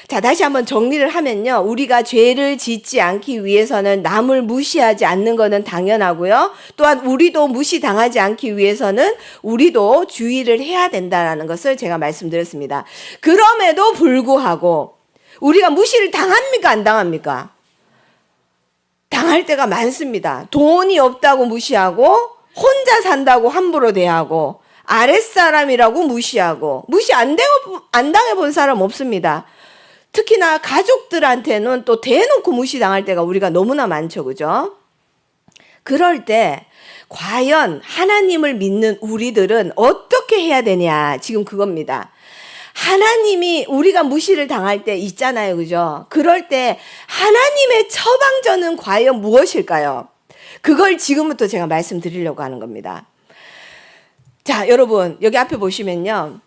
자, 다시 한번 정리를 하면요. 우리가 죄를 짓지 않기 위해서는 남을 무시하지 않는 것은 당연하고요. 또한 우리도 무시당하지 않기 위해서는 우리도 주의를 해야 된다는 것을 제가 말씀드렸습니다. 그럼에도 불구하고 우리가 무시를 당합니까? 안 당합니까? 당할 때가 많습니다. 돈이 없다고 무시하고, 혼자 산다고 함부로 대하고, 아랫사람이라고 무시하고, 무시 안 당해본 사람 없습니다. 특히나 가족들한테는 또 대놓고 무시당할 때가 우리가 너무나 많죠. 그죠? 그럴 때 과연 하나님을 믿는 우리들은 어떻게 해야 되냐? 지금 그겁니다. 하나님이 우리가 무시를 당할 때 있잖아요. 그죠? 그럴 때 하나님의 처방전은 과연 무엇일까요? 그걸 지금부터 제가 말씀드리려고 하는 겁니다. 자, 여러분 여기 앞에 보시면요.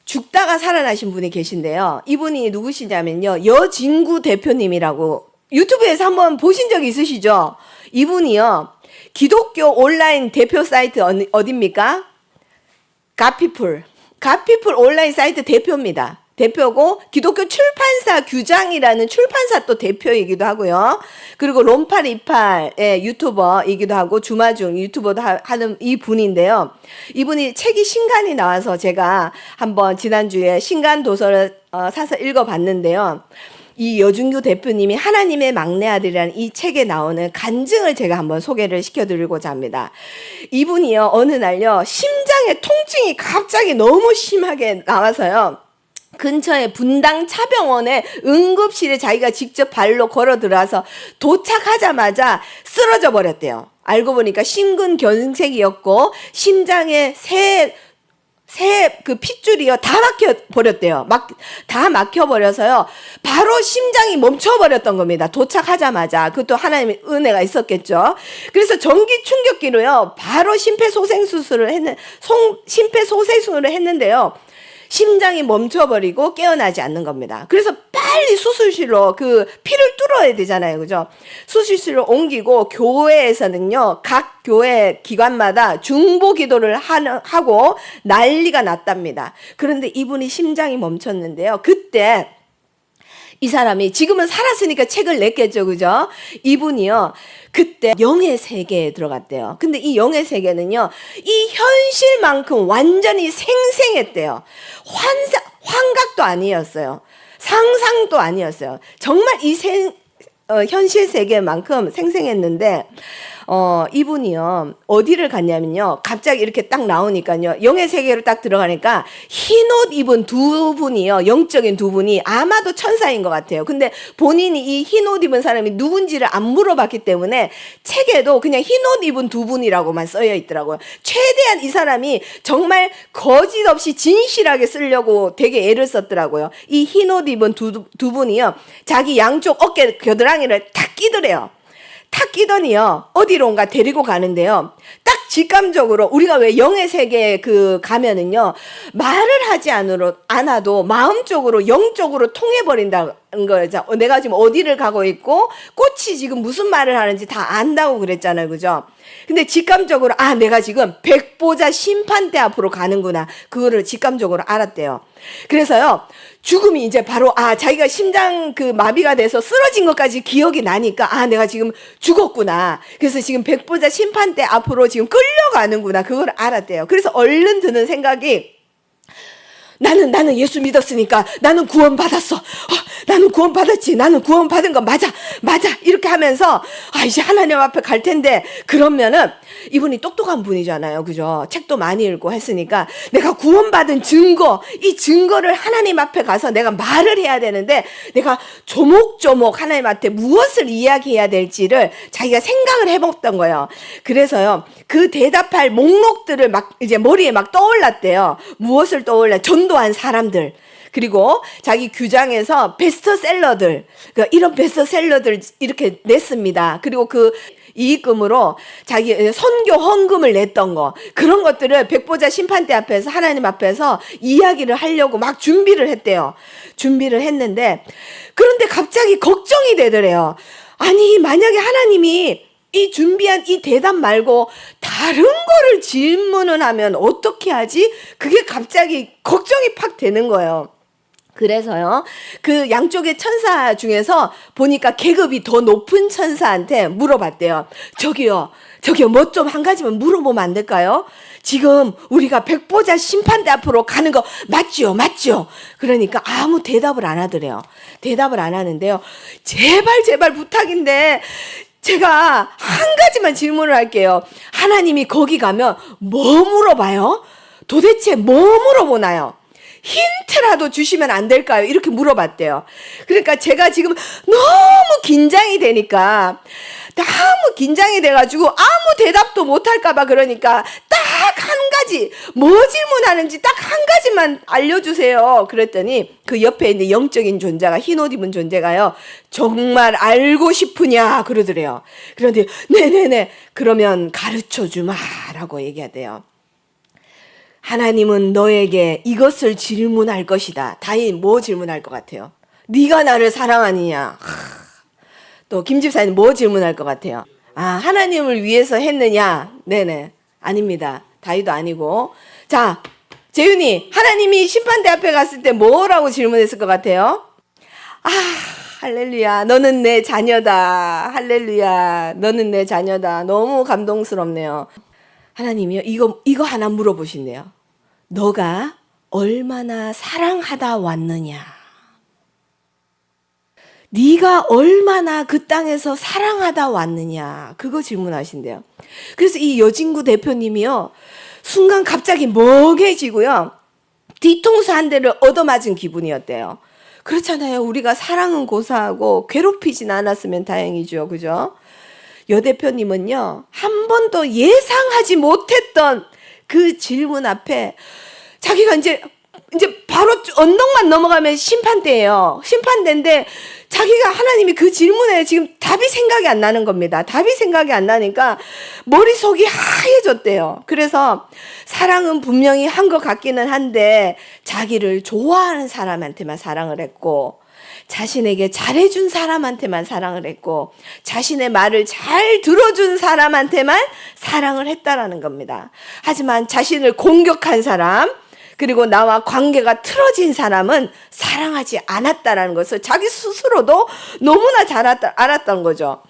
죽다가 살아나신 분이 계신데요. 이분이 누구시냐면요. 여진구 대표님이라고 유튜브에서 한번 보신 적 있으시죠? 이분이요. 기독교 온라인 대표 사이트 어디입니까? 갓피플 온라인 사이트 대표입니다. 대표고 기독교 출판사 규장이라는 출판사 또 대표이기도 하고요. 그리고 롬828의 유튜버이기도 하고 주마중 유튜버도 하는 이 분인데요. 이분이 책이 신간이 나와서 제가 한번 지난주에 신간 도서를 사서 읽어봤는데요. 이 여준규 대표님이 하나님의 막내 아들이라는 이 책에 나오는 간증을 제가 한번 소개를 시켜드리고자 합니다. 이분이요, 어느 날요, 심장에 통증이 갑자기 너무 심하게 나와서요, 근처에 분당 차병원의 응급실에 자기가 직접 발로 걸어 들어와서 도착하자마자 쓰러져 버렸대요. 알고 보니까 심근경색이었고 심장에 새 그 핏줄이요 다 막혀 버렸대요. 다 막혀 버려서요. 바로 심장이 멈춰 버렸던 겁니다. 도착하자마자. 그것도 하나님의 은혜가 있었겠죠. 그래서 전기 충격기로요. 바로 심폐소생술을 했는데요. 심장이 멈춰버리고 깨어나지 않는 겁니다. 그래서 빨리 수술실로 그 피를 뚫어야 되잖아요. 그죠? 수술실로 옮기고 교회에서는요, 각 교회 기관마다 중보 기도를 하고 난리가 났답니다. 그런데 이분이 심장이 멈췄는데요. 그때 이 사람이 지금은 살았으니까 책을 냈겠죠. 그죠? 이분이요. 그때 영의 세계에 들어갔대요. 근데 이 영의 세계는요. 이 현실만큼 완전히 생생했대요. 환각도 아니었어요. 상상도 아니었어요. 정말 이 현실 세계만큼 생생했는데 이분이요. 어디를 갔냐면요. 갑자기 이렇게 딱 나오니까요. 영의 세계로 딱 들어가니까 흰 옷 입은 두 분이요. 영적인 두 분이 아마도 천사인 것 같아요. 근데 본인이 이 흰 옷 입은 사람이 누군지를 안 물어봤기 때문에 책에도 그냥 흰 옷 입은 두 분이라고만 써여 있더라고요. 최대한 이 사람이 정말 거짓 없이 진실하게 쓰려고 되게 애를 썼더라고요. 이 흰 옷 입은 두 분이요. 자기 양쪽 어깨 겨드랑이를 탁 끼더래요. 탁 끼더니요. 어디론가 데리고 가는데요. 딱 직감적으로 우리가 왜 영의 세계에 가면은요. 말을 하지 않아도 마음적으로 영적으로 통해버린다는 거죠. 내가 지금 어디를 가고 있고 꽃이 지금 무슨 말을 하는지 다 안다고 그랬잖아요. 그죠? 근데 직감적으로 내가 지금 백보자 심판대 앞으로 가는구나. 그거를 직감적으로 알았대요. 그래서요. 죽음이 이제 바로 자기가 심장 마비가 돼서 쓰러진 것까지 기억이 나니까 내가 지금 죽었구나. 그래서 지금 백보자 심판대 앞으로 지금 끌려가는구나. 그걸 알았대요. 그래서 얼른 드는 생각이 나는 예수 믿었으니까 나는 구원받았어. 나는 구원받았지. 나는 구원받은 거 맞아. 이렇게 하면서 이제 하나님 앞에 갈 텐데 그러면은 이분이 똑똑한 분이잖아요. 그죠? 책도 많이 읽고 했으니까 내가 구원받은 증거, 이 증거를 하나님 앞에 가서 내가 말을 해야 되는데 내가 조목조목 하나님한테 무엇을 이야기해야 될지를 자기가 생각을 해봤던 거예요. 그래서요. 그 대답할 목록들을 이제 머리에 떠올랐대요. 무엇을 떠올려? 전도한 사람들. 그리고 자기 규장에서 베스트셀러들, 이런 베스트셀러들 이렇게 냈습니다. 그리고 이익금으로 자기 선교 헌금을 냈던 거, 그런 것들을 백보자 심판대 앞에서 하나님 앞에서 이야기를 하려고 막 준비를 했대요. 준비를 했는데 그런데 갑자기 걱정이 되더래요. 아니 만약에 하나님이 이 준비한 이 대답 말고 다른 거를 질문을 하면 어떻게 하지? 그게 갑자기 걱정이 팍 되는 거예요. 그래서요, 그 양쪽의 천사 중에서 보니까 계급이 더 높은 천사한테 물어봤대요. 저기요, 뭐 좀 한 가지만 물어보면 안 될까요? 지금 우리가 백보자 심판대 앞으로 가는 거 맞죠? 그러니까 아무 대답을 안 하더래요. 대답을 안 하는데요. 제발 부탁인데 제가 한 가지만 질문을 할게요. 하나님이 거기 가면 뭐 물어봐요? 도대체 뭐 물어보나요? 힌트라도 주시면 안 될까요? 이렇게 물어봤대요. 그러니까 제가 지금 너무 긴장이 되니까, 너무 긴장이 돼가지고 아무 대답도 못할까봐 그러니까 딱 한 가지, 뭐 질문하는지 딱 한 가지만 알려주세요. 그랬더니 그 옆에 있는 영적인 존재가, 흰 옷 입은 존재가요, 정말 알고 싶으냐 그러더래요. 그런데 네네네, 그러면 가르쳐 주마라고 얘기하대요. 하나님은 너에게 이것을 질문할 것이다. 다인 뭐 질문할 것 같아요? 네가 나를 사랑하느냐? 또 김 집사님 뭐 질문할 것 같아요? 하나님을 위해서 했느냐? 네네, 아닙니다. 다이도 아니고. 자, 재윤이, 하나님이 심판대 앞에 갔을 때 뭐라고 질문했을 것 같아요? 할렐루야, 너는 내 자녀다. 할렐루야, 너는 내 자녀다. 너무 감동스럽네요. 하나님이요, 이거 하나 물어보신대요. 너가 얼마나 사랑하다 왔느냐? 네가 얼마나 그 땅에서 사랑하다 왔느냐? 그거 질문하신대요. 그래서 이 여진구 대표님이요, 순간 갑자기 멍해지고요, 뒤통수 한 대를 얻어맞은 기분이었대요. 그렇잖아요. 우리가 사랑은 고사하고 괴롭히진 않았으면 다행이죠. 그죠? 여 대표님은요, 한 번도 예상하지 못했던 그 질문 앞에 자기가 이제 바로 언덕만 넘어가면 심판대예요. 심판대인데 자기가, 하나님이 그 질문에 지금 답이 생각이 안 나는 겁니다. 답이 생각이 안 나니까 머릿속이 하얘졌대요. 그래서 사랑은 분명히 한 것 같기는 한데 자기를 좋아하는 사람한테만 사랑을 했고, 자신에게 잘해준 사람한테만 사랑을 했고, 자신의 말을 잘 들어준 사람한테만 사랑을 했다라는 겁니다. 하지만 자신을 공격한 사람, 그리고 나와 관계가 틀어진 사람은 사랑하지 않았다라는 것을 자기 스스로도 너무나 잘 알았던 거죠.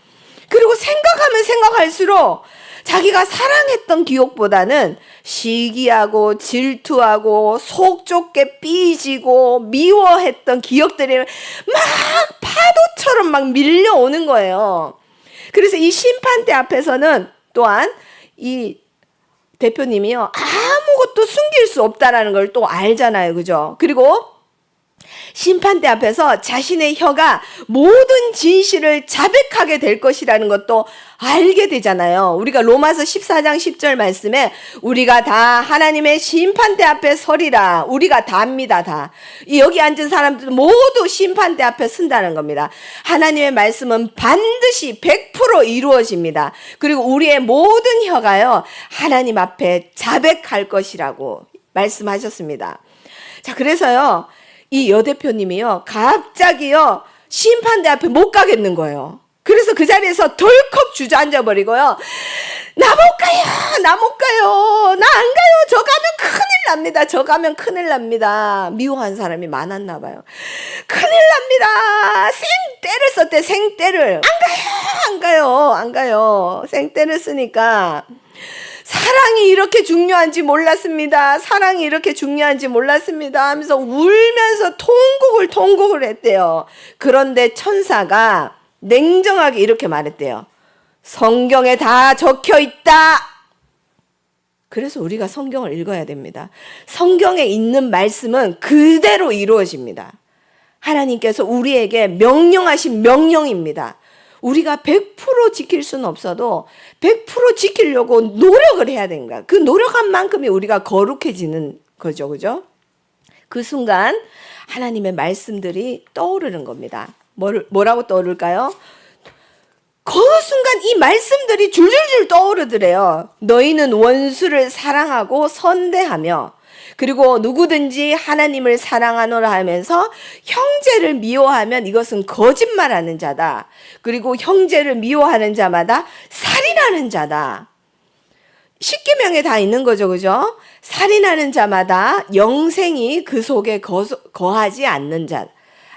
그리고 생각하면 생각할수록 자기가 사랑했던 기억보다는 시기하고 질투하고 속 좁게 삐지고 미워했던 기억들이 막 파도처럼 막 밀려오는 거예요. 그래서 이 심판대 앞에서는 또한 이 대표님이요, 아무것도 숨길 수 없다라는 걸 또 알잖아요. 그죠? 그리고 심판대 앞에서 자신의 혀가 모든 진실을 자백하게 될 것이라는 것도 알게 되잖아요. 우리가 로마서 14장 10절 말씀에 우리가 다 하나님의 심판대 앞에 서리라. 우리가 다입니다. 다. 여기 앉은 사람들 모두 심판대 앞에 선다는 겁니다. 하나님의 말씀은 반드시 100% 이루어집니다. 그리고 우리의 모든 혀가요, 하나님 앞에 자백할 것이라고 말씀하셨습니다. 자, 그래서요, 이 여 대표님이요, 갑자기요, 심판대 앞에 못 가겠는 거예요. 그래서 그 자리에서 덜컥 주저앉아 버리고요, 나 못 가요. 나 안 가요. 저 가면 큰일 납니다. 미워한 사람이 많았나 봐요. 큰일 납니다. 생떼를 썼대, 생떼를. 안 가요. 생떼를 쓰니까 사랑이 이렇게 중요한지 몰랐습니다. 하면서 울면서 통곡을 했대요. 그런데 천사가 냉정하게 이렇게 말했대요. 성경에 다 적혀 있다. 그래서 우리가 성경을 읽어야 됩니다. 성경에 있는 말씀은 그대로 이루어집니다. 하나님께서 우리에게 명령하신 명령입니다. 우리가 100% 지킬 수는 없어도 100% 지키려고 노력을 해야 되는 거야. 그 노력한 만큼이 우리가 거룩해지는 거죠. 그죠? 그 순간 하나님의 말씀들이 떠오르는 겁니다. 뭐라고 떠오를까요? 그 순간 이 말씀들이 줄줄줄 떠오르더래요. 너희는 원수를 사랑하고 선대하며, 그리고 누구든지 하나님을 사랑하노라 하면서 형제를 미워하면 이것은 거짓말하는 자다. 그리고 형제를 미워하는 자마다 살인하는 자다. 십계명에 다 있는 거죠. 그죠? 살인하는 자마다 영생이 그 속에 거하지 않는 자.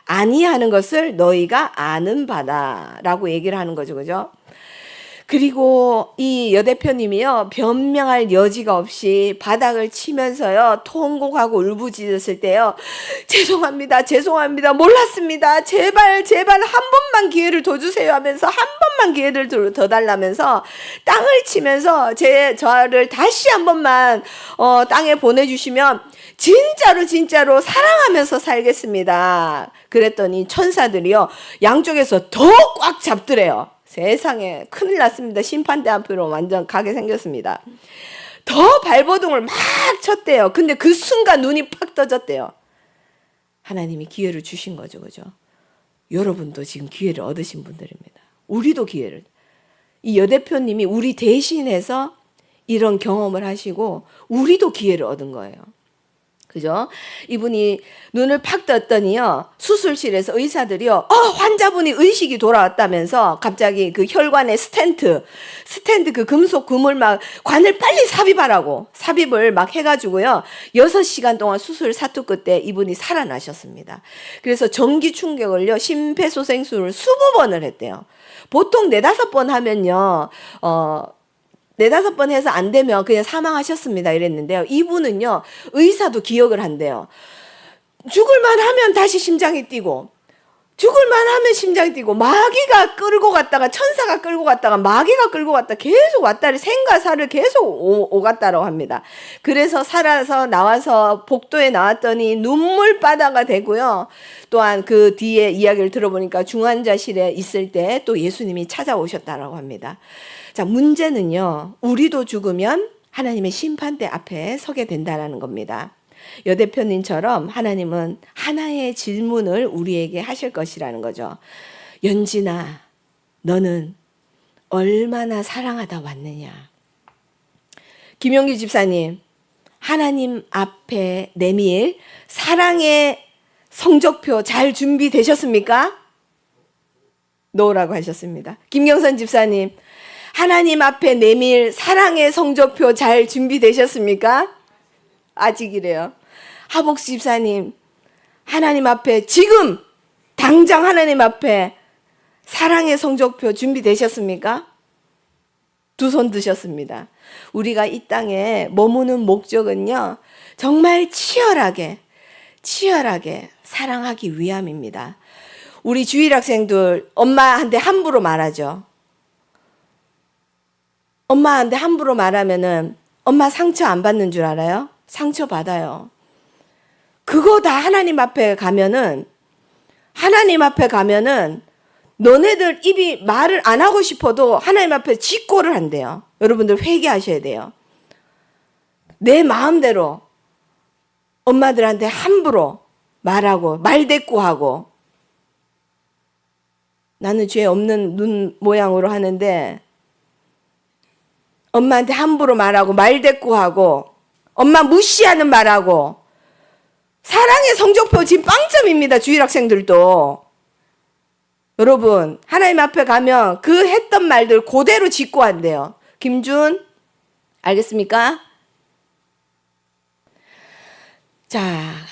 아니하는 것을 너희가 아는 바다라고 얘기를 하는 거죠. 그죠? 그리고 이 여대표님이요, 변명할 여지가 없이 바닥을 치면서요, 통곡하고 울부짖었을 때요, 죄송합니다, 죄송합니다, 몰랐습니다, 제발, 제발 한 번만 기회를 더 주세요 하면서 한 번만 기회를 더 달라면서 땅을 치면서 저를 다시 한 번만 땅에 보내주시면 진짜로 진짜로 사랑하면서 살겠습니다. 그랬더니 천사들이요, 양쪽에서 더 꽉 잡더래요. 세상에 큰일 났습니다. 심판대 앞으로 완전 가게 생겼습니다. 더 발버둥을 막 쳤대요. 근데 그 순간 눈이 팍 떠졌대요. 하나님이 기회를 주신 거죠. 그죠? 여러분도 지금 기회를 얻으신 분들입니다. 우리도 기회를. 이 여대표님이 우리 대신해서 이런 경험을 하시고 우리도 기회를 얻은 거예요. 그죠? 이분이 눈을 팍 떴더니요, 수술실에서 의사들이요, 환자분이 의식이 돌아왔다면서 갑자기 그 혈관에 스텐트 그 금속 그물 막 관을 빨리 삽입을 막 해가지고요, 6시간 동안 수술 사투 끝에 이분이 살아나셨습니다. 그래서 전기 충격을요, 심폐소생술을 20번을 했대요. 보통 4-5번 하면요, 4-5번 해서 안 되면 그냥 사망하셨습니다 이랬는데요. 이분은요, 의사도 기억을 한대요. 죽을만 하면 다시 심장이 뛰고, 죽을만 하면 심장이 뛰고, 마귀가 끌고 갔다가 천사가 끌고 갔다가 마귀가 끌고 갔다 계속 왔다리 생과 사를 계속 오갔다라고 합니다. 그래서 살아서 나와서 복도에 나왔더니 눈물바다가 되고요. 또한 그 뒤에 이야기를 들어보니까 중환자실에 있을 때 또 예수님이 찾아오셨다라고 합니다. 자, 문제는요, 우리도 죽으면 하나님의 심판대 앞에 서게 된다는 겁니다. 여 대표님처럼 하나님은 하나의 질문을 우리에게 하실 것이라는 거죠. 연진아, 너는 얼마나 사랑하다 왔느냐? 김용기 집사님, 하나님 앞에 내밀 사랑의 성적표 잘 준비되셨습니까? 노라고 하셨습니다. 김경선 집사님, 하나님 앞에 내밀 사랑의 성적표 잘 준비되셨습니까? 아직이래요. 하복수 집사님, 하나님 앞에 지금 당장 하나님 앞에 사랑의 성적표 준비되셨습니까? 두 손 드셨습니다. 우리가 이 땅에 머무는 목적은요, 정말 치열하게 사랑하기 위함입니다. 우리 주일학생들 엄마한테 함부로 말하죠. 엄마한테 함부로 말하면은 엄마 상처 안 받는 줄 알아요? 상처 받아요. 그거 다 하나님 앞에 가면은 너네들 입이 말을 안 하고 싶어도 하나님 앞에 직고를 한대요. 여러분들 회개하셔야 돼요. 내 마음대로 엄마들한테 함부로 말하고 말대꾸하고, 나는 죄 없는 눈 모양으로 하는데 엄마한테 함부로 말하고 말대꾸하고 엄마 무시하는 말하고, 사랑의 성적표 지금 빵점입니다. 주일학생들도. 여러분, 하나님 앞에 가면 그 했던 말들 그대로 짓고 한대요. 김준, 알겠습니까? 자,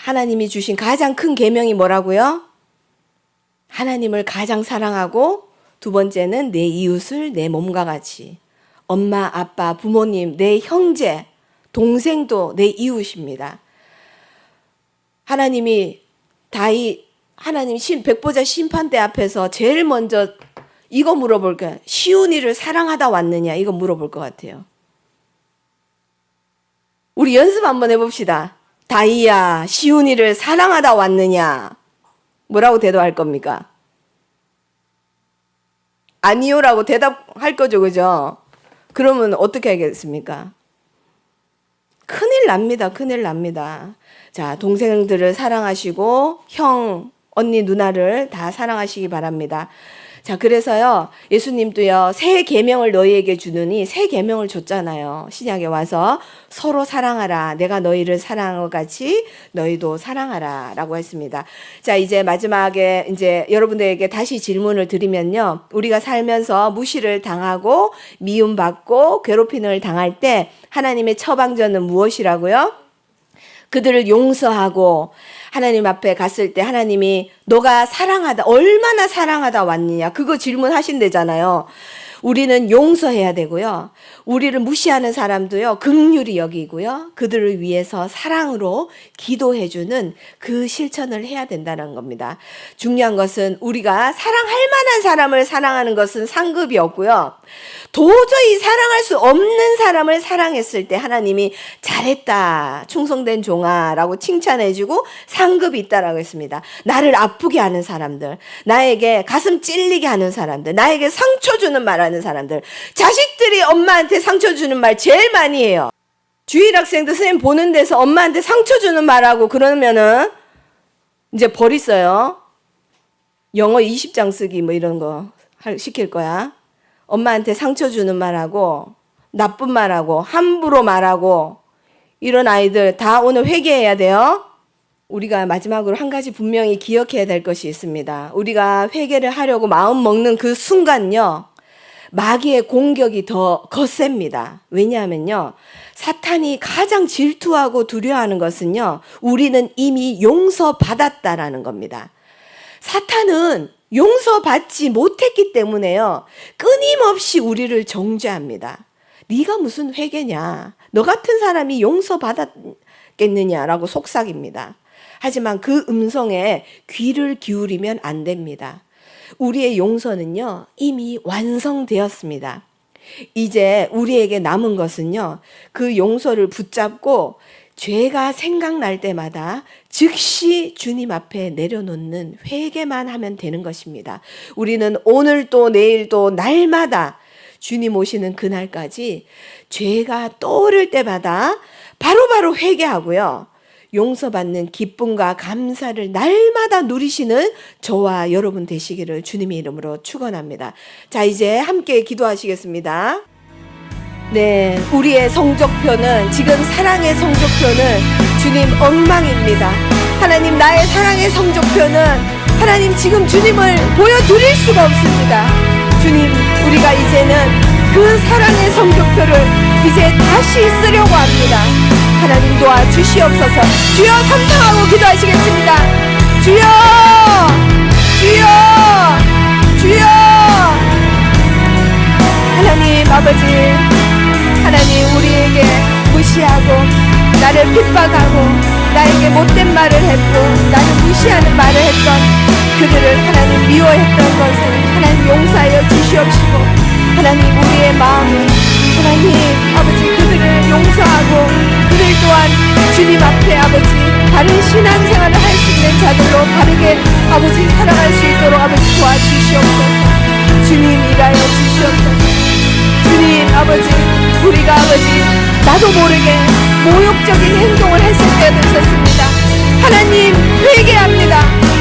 하나님이 주신 가장 큰 계명이 뭐라고요? 하나님을 가장 사랑하고, 두 번째는 내 이웃을 내 몸과 같이. 엄마, 아빠, 부모님, 내 형제, 동생도 내 이웃입니다. 하나님이 하나님 백보자 심판대 앞에서 제일 먼저 이거 물어볼 거예요. 시온이를 사랑하다 왔느냐? 이거 물어볼 것 같아요. 우리 연습 한번 해봅시다. 다이야, 시온이를 사랑하다 왔느냐? 뭐라고 대답할 겁니까? 아니요라고 대답할 거죠, 그죠? 그러면 어떻게 하겠습니까? 큰일 납니다. 자, 동생들을 사랑하시고 형, 언니, 누나를 다 사랑하시기 바랍니다. 자, 그래서요, 예수님도요, 새 계명을 너희에게 주느니 새 계명을 줬잖아요. 신약에 와서 서로 사랑하라. 내가 너희를 사랑한 것 같이 너희도 사랑하라. 라고 했습니다. 자, 이제 마지막에 이제 여러분들에게 다시 질문을 드리면요. 우리가 살면서 무시를 당하고 미움받고 괴롭힘을 당할 때 하나님의 처방전은 무엇이라고요? 그들을 용서하고 하나님 앞에 갔을 때 하나님이 너가 사랑하다, 얼마나 사랑하다 왔느냐, 그거 질문하신대잖아요. 우리는 용서해야 되고요. 우리를 무시하는 사람도요, 긍휼히 여기고요. 그들을 위해서 사랑으로 기도해주는 그 실천을 해야 된다는 겁니다. 중요한 것은 우리가 사랑할 만한 사람을 사랑하는 것은 상급이 없고요. 도저히 사랑할 수 없는 사람을 사랑했을 때 하나님이 잘했다, 충성된 종아 라고 칭찬해주고 상급이 있다라고 했습니다. 나를 아프게 하는 사람들, 나에게 가슴 찔리게 하는 사람들, 나에게 상처 주는 말 하는 사람들, 자식들이 엄마한테 상처 주는 말 제일 많이 해요. 주일학생도 선생님 보는 데서 엄마한테 상처 주는 말하고 그러면은 이제 버리어요. 영어 20장 쓰기 뭐 이런 거 시킬 거야. 엄마한테 상처 주는 말하고 나쁜 말하고 함부로 말하고 이런 아이들 다 오늘 회개해야 돼요. 우리가 마지막으로 한 가지 분명히 기억해야 될 것이 있습니다. 우리가 회개를 하려고 마음 먹는 그 순간요, 마귀의 공격이 더 거셉니다. 왜냐하면요, 사탄이 가장 질투하고 두려워하는 것은요, 우리는 이미 용서받았다라는 겁니다. 사탄은 용서받지 못했기 때문에요, 끊임없이 우리를 정죄합니다. 네가 무슨 회개냐, 너 같은 사람이 용서받았겠느냐라고 속삭입니다. 하지만 그 음성에 귀를 기울이면 안 됩니다. 우리의 용서는요, 이미 완성되었습니다. 이제 우리에게 남은 것은요, 그 용서를 붙잡고 죄가 생각날 때마다 즉시 주님 앞에 내려놓는 회개만 하면 되는 것입니다. 우리는 오늘도 내일도 날마다 주님 오시는 그날까지 죄가 떠오를 때마다 바로바로 회개하고요, 용서받는 기쁨과 감사를 날마다 누리시는 저와 여러분 되시기를 주님의 이름으로 축원합니다. 자, 이제 함께 기도하시겠습니다. 네, 우리의 성적표는, 지금 사랑의 성적표는 주님 엉망입니다. 하나님, 나의 사랑의 성적표는 하나님 지금 주님을 보여드릴 수가 없습니다. 주님, 우리가 이제는 그 사랑의 성적표를 이제 다시 쓰려고 합니다. 하나님 도와주시옵소서. 주여, 삼창하고 기도하시겠습니다. 주여, 주여, 주여. 하나님 아버지, 하나님 우리에게 무시하고 나를 핍박하고 나에게 못된 말을 했고 나를 무시하는 말을 했던 그들을 하나님 미워했던 것을 하나님 용서하여 주시옵시고, 하나님 우리의 마음이 하나님 아버지 그들을 용서하고 그들 또한 주님 앞에 아버지 바른 신앙생활을 할 수 있는 자들로 바르게 아버지 살아갈 수 있도록 아버지 도와주시옵소서. 주님 일하여 주시옵소서. 주님 아버지, 우리가 아버지 나도 모르게 모욕적인 행동을 했을 때도 있었습니다. 하나님 회개합니다.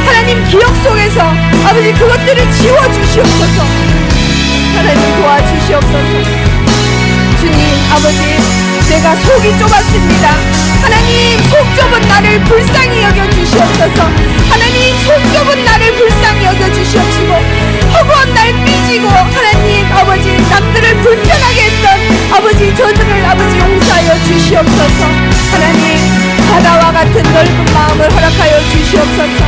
하나님 기억 속에서 아버지 그것들을 지워주시옵소서. 하나님 도와주시옵소서. 주님 아버지, 내가 속이 좁았습니다. 하나님 속 좁은 나를 불쌍히 여겨주시옵소서. 하나님 속 좁은 나를 불쌍히 여겨주시옵시고, 허구한 날 삐지고 하나님 아버지 남들을 불편하게 했던 아버지 저들을 아버지 용서하여 주시옵소서. 하나님 바다와 같은 넓은 마음을 허락하여 주시옵소서.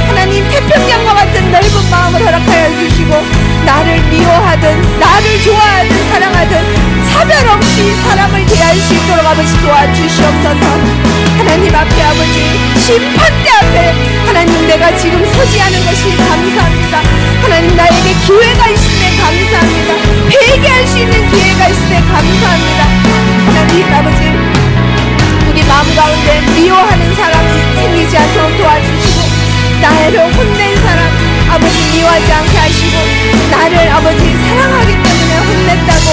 하나님 태평양과 같은 넓은 마음을 허락하여 주시고, 나를 미워하든 나를 좋아하든 사랑하든 차별 없이 사람을 대할 수 있도록 아버지 도와주시옵소서. 하나님 앞에 아버지 심판대 앞에 하나님 내가 지금 서지 않은 것이 감사합니다. 하나님 나에게 기회가 있음에 감사합니다. 회개할 수 있는 기회가 있음에 감사합니다. 하나님 아버지, 우리 마음 가운데 미워하는 사람이 생기지 않도록 도와주시고, 나를 혼낸 사람 아버지 미워하지 않게 하시고, 나를 아버지 사랑하기 때문에 혼냈다고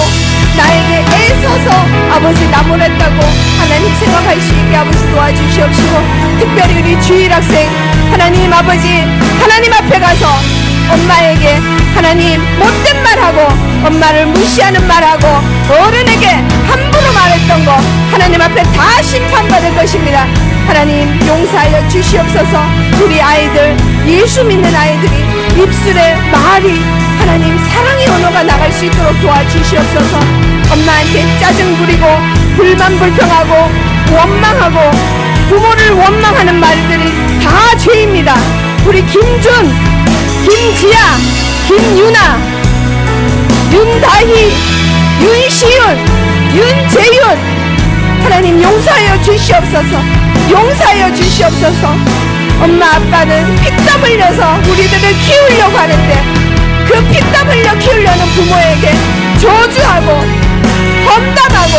나에게 애써서 아버지 나무랬다고 하나님 생각할 수 있게 아버지 도와주시옵시고, 특별히 우리 주일학생 하나님 아버지 하나님 앞에 가서 엄마에게 하나님 못된 말하고 엄마를 무시하는 말하고 어른에게 함부로 말했던 거 하나님 앞에 다 심판받을 것입니다. 하나님 용서하여 주시옵소서. 우리 아이들, 예수 믿는 아이들이 입술에 말이 하나님 사랑의 언어가 나갈 수 있도록 도와주시옵소서. 엄마한테 짜증 부리고 불만 불평하고 원망하고 부모를 원망하는 말들이 다 죄입니다. 우리 김준, 김지아, 김유나, 윤다희, 윤시윤, 윤재윤 하나님 용서하여 주시옵소서. 용서하여 주시옵소서. 엄마 아빠는 피땀 흘려서 우리들을 키우려고 하는데 그 피땀 흘려 키우려는 부모에게 저주하고 험담하고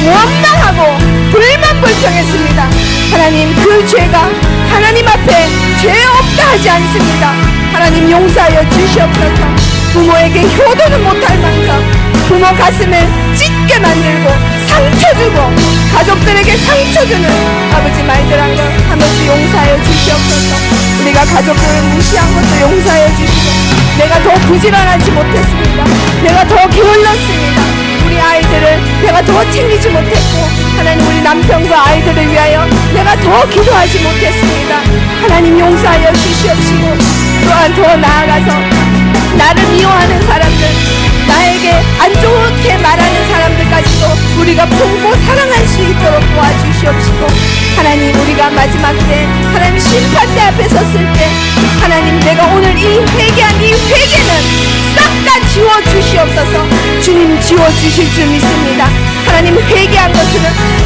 원망하고 불만 불평했습니다. 하나님 그 죄가 하나님 앞에 죄 없다 하지 않습니다. 하나님 용서하여 주시옵소서. 부모에게 효도는 못할 만큼 부모 가슴을 찢게 만들고 상처 주고 가족들에게 상처 주는 아버지 말들한 것 아버지 용서하여 주시옵소서. 우리가 가족들을 무시한 것도 용서하여 주시고 내가 더 부지런하지 못했습니다. 내가 더 게을렀습니다. 우리 아이들을 내가 더 챙기지 못했고 하나님 우리 남편과 아이들을 위하여 내가 더 기도하지 못했습니다. 하나님 용서하여 주시옵시고 또한 더 나아가서 나를 미워하는 사람들 나에게 안 좋게 말하는 사람들까지도 우리가 품고 사랑할 수 있도록 도와주시옵시고 하나님 우리가 마지막 때 하나님 심판대 앞에 섰을 때 하나님 내가 오늘 이 회개한 이 회개는 싹 다 지워주시옵소서. 주님 지워주실 줄 믿습니다. 하나님 회개한 것은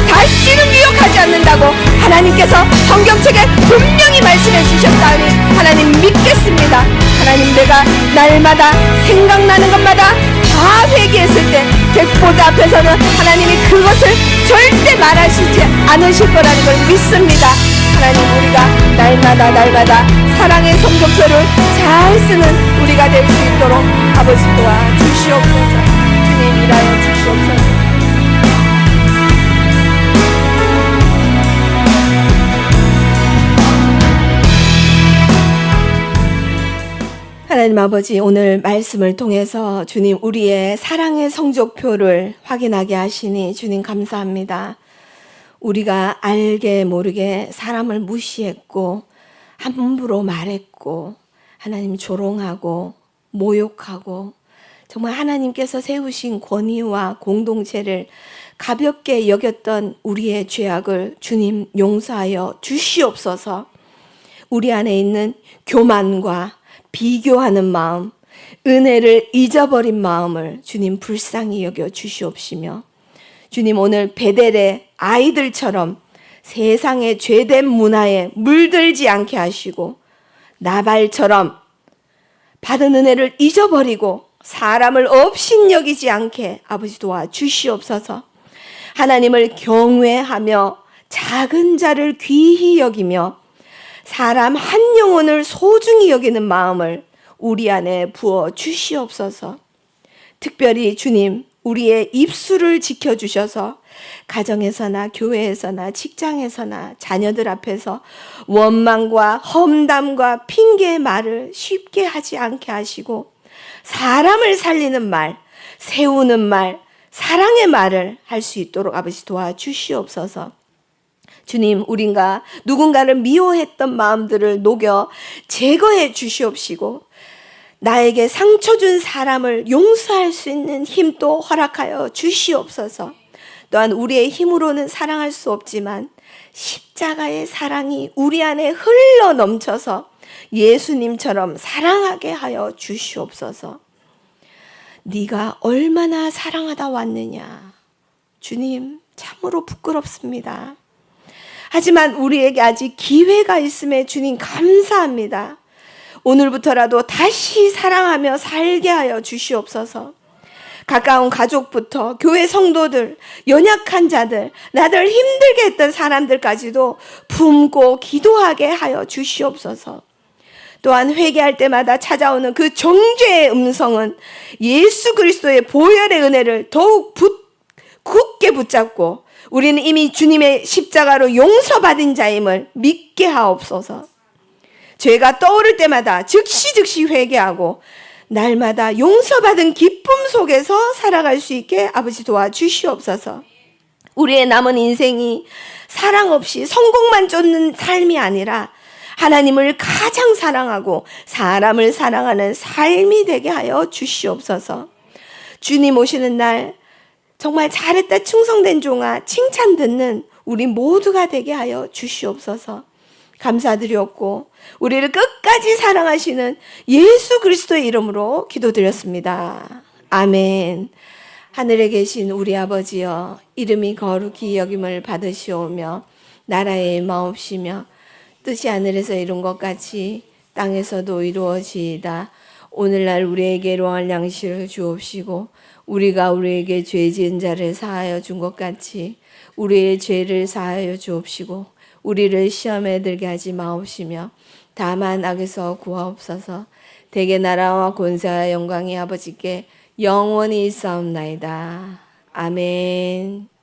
다시는 기억하지 않는다고 하나님께서 성경책에 분명히 말씀해 주셨다니 하나님 믿겠습니다. 하나님 내가 날마다 생각나는 것마다 다 회개했을 때 백보자 앞에서는 하나님이 그것을 절대 말하시지 않으실 거라는 걸 믿습니다. 하나님 우리가 날마다 사랑의 성적표를 잘 쓰는 우리가 될 수 있도록 아버지 도와 주시옵소서. 주님 일하여 주시옵소서. 하나님 아버지 오늘 말씀을 통해서 주님 우리의 사랑의 성적표를 확인하게 하시니 주님 감사합니다. 우리가 알게 모르게 사람을 무시했고 함부로 말했고 하나님 조롱하고 모욕하고 정말 하나님께서 세우신 권위와 공동체를 가볍게 여겼던 우리의 죄악을 주님 용서하여 주시옵소서. 우리 안에 있는 교만과 비교하는 마음, 은혜를 잊어버린 마음을 주님 불쌍히 여겨 주시옵시며 주님 오늘 베델의 아이들처럼 세상의 죄된 문화에 물들지 않게 하시고 나발처럼 받은 은혜를 잊어버리고 사람을 업신여기지 않게 아버지 도와 주시옵소서. 하나님을 경외하며 작은 자를 귀히 여기며 사람 한 영혼을 소중히 여기는 마음을 우리 안에 부어 주시옵소서. 특별히 주님 우리의 입술을 지켜주셔서 가정에서나 교회에서나 직장에서나 자녀들 앞에서 원망과 험담과 핑계의 말을 쉽게 하지 않게 하시고 사람을 살리는 말, 세우는 말, 사랑의 말을 할 수 있도록 아버지 도와주시옵소서. 주님 우리가 누군가를 미워했던 마음들을 녹여 제거해 주시옵시고 나에게 상처 준 사람을 용서할 수 있는 힘도 허락하여 주시옵소서. 또한 우리의 힘으로는 사랑할 수 없지만 십자가의 사랑이 우리 안에 흘러 넘쳐서 예수님처럼 사랑하게 하여 주시옵소서. 네가 얼마나 사랑하다 왔느냐. 주님 참으로 부끄럽습니다. 하지만 우리에게 아직 기회가 있음에 주님 감사합니다. 오늘부터라도 다시 사랑하며 살게 하여 주시옵소서. 가까운 가족부터 교회 성도들, 연약한 자들, 나를 힘들게 했던 사람들까지도 품고 기도하게 하여 주시옵소서. 또한 회개할 때마다 찾아오는 그 정죄의 음성은 예수 그리스도의 보혈의 은혜를 더욱 굳게 붙잡고 우리는 이미 주님의 십자가로 용서받은 자임을 믿게 하옵소서. 죄가 떠오를 때마다 즉시 회개하고 날마다 용서받은 기쁨 속에서 살아갈 수 있게 아버지 도와주시옵소서. 우리의 남은 인생이 사랑 없이 성공만 쫓는 삶이 아니라 하나님을 가장 사랑하고 사람을 사랑하는 삶이 되게 하여 주시옵소서. 주님 오시는 날 정말 잘했다 충성된 종아 칭찬 듣는 우리 모두가 되게 하여 주시옵소서. 감사드리옵고 우리를 끝까지 사랑하시는 예수 그리스도의 이름으로 기도드렸습니다. 아멘. 하늘에 계신 우리 아버지여, 이름이 거룩히 여김을 받으시오며 나라의 마옵시며 뜻이 하늘에서 이룬 것 같이 땅에서도 이루어지이다. 오늘날 우리에게 일용할 양식을 주옵시고 우리가 우리에게 죄 지은 자를 사하여 준 것 같이 우리의 죄를 사하여 주옵시고 우리를 시험에 들게 하지 마옵시며 다만 악에서 구하옵소서. 대개 나라와 권세와 영광이 아버지께 영원히 있사옵나이다. 아멘.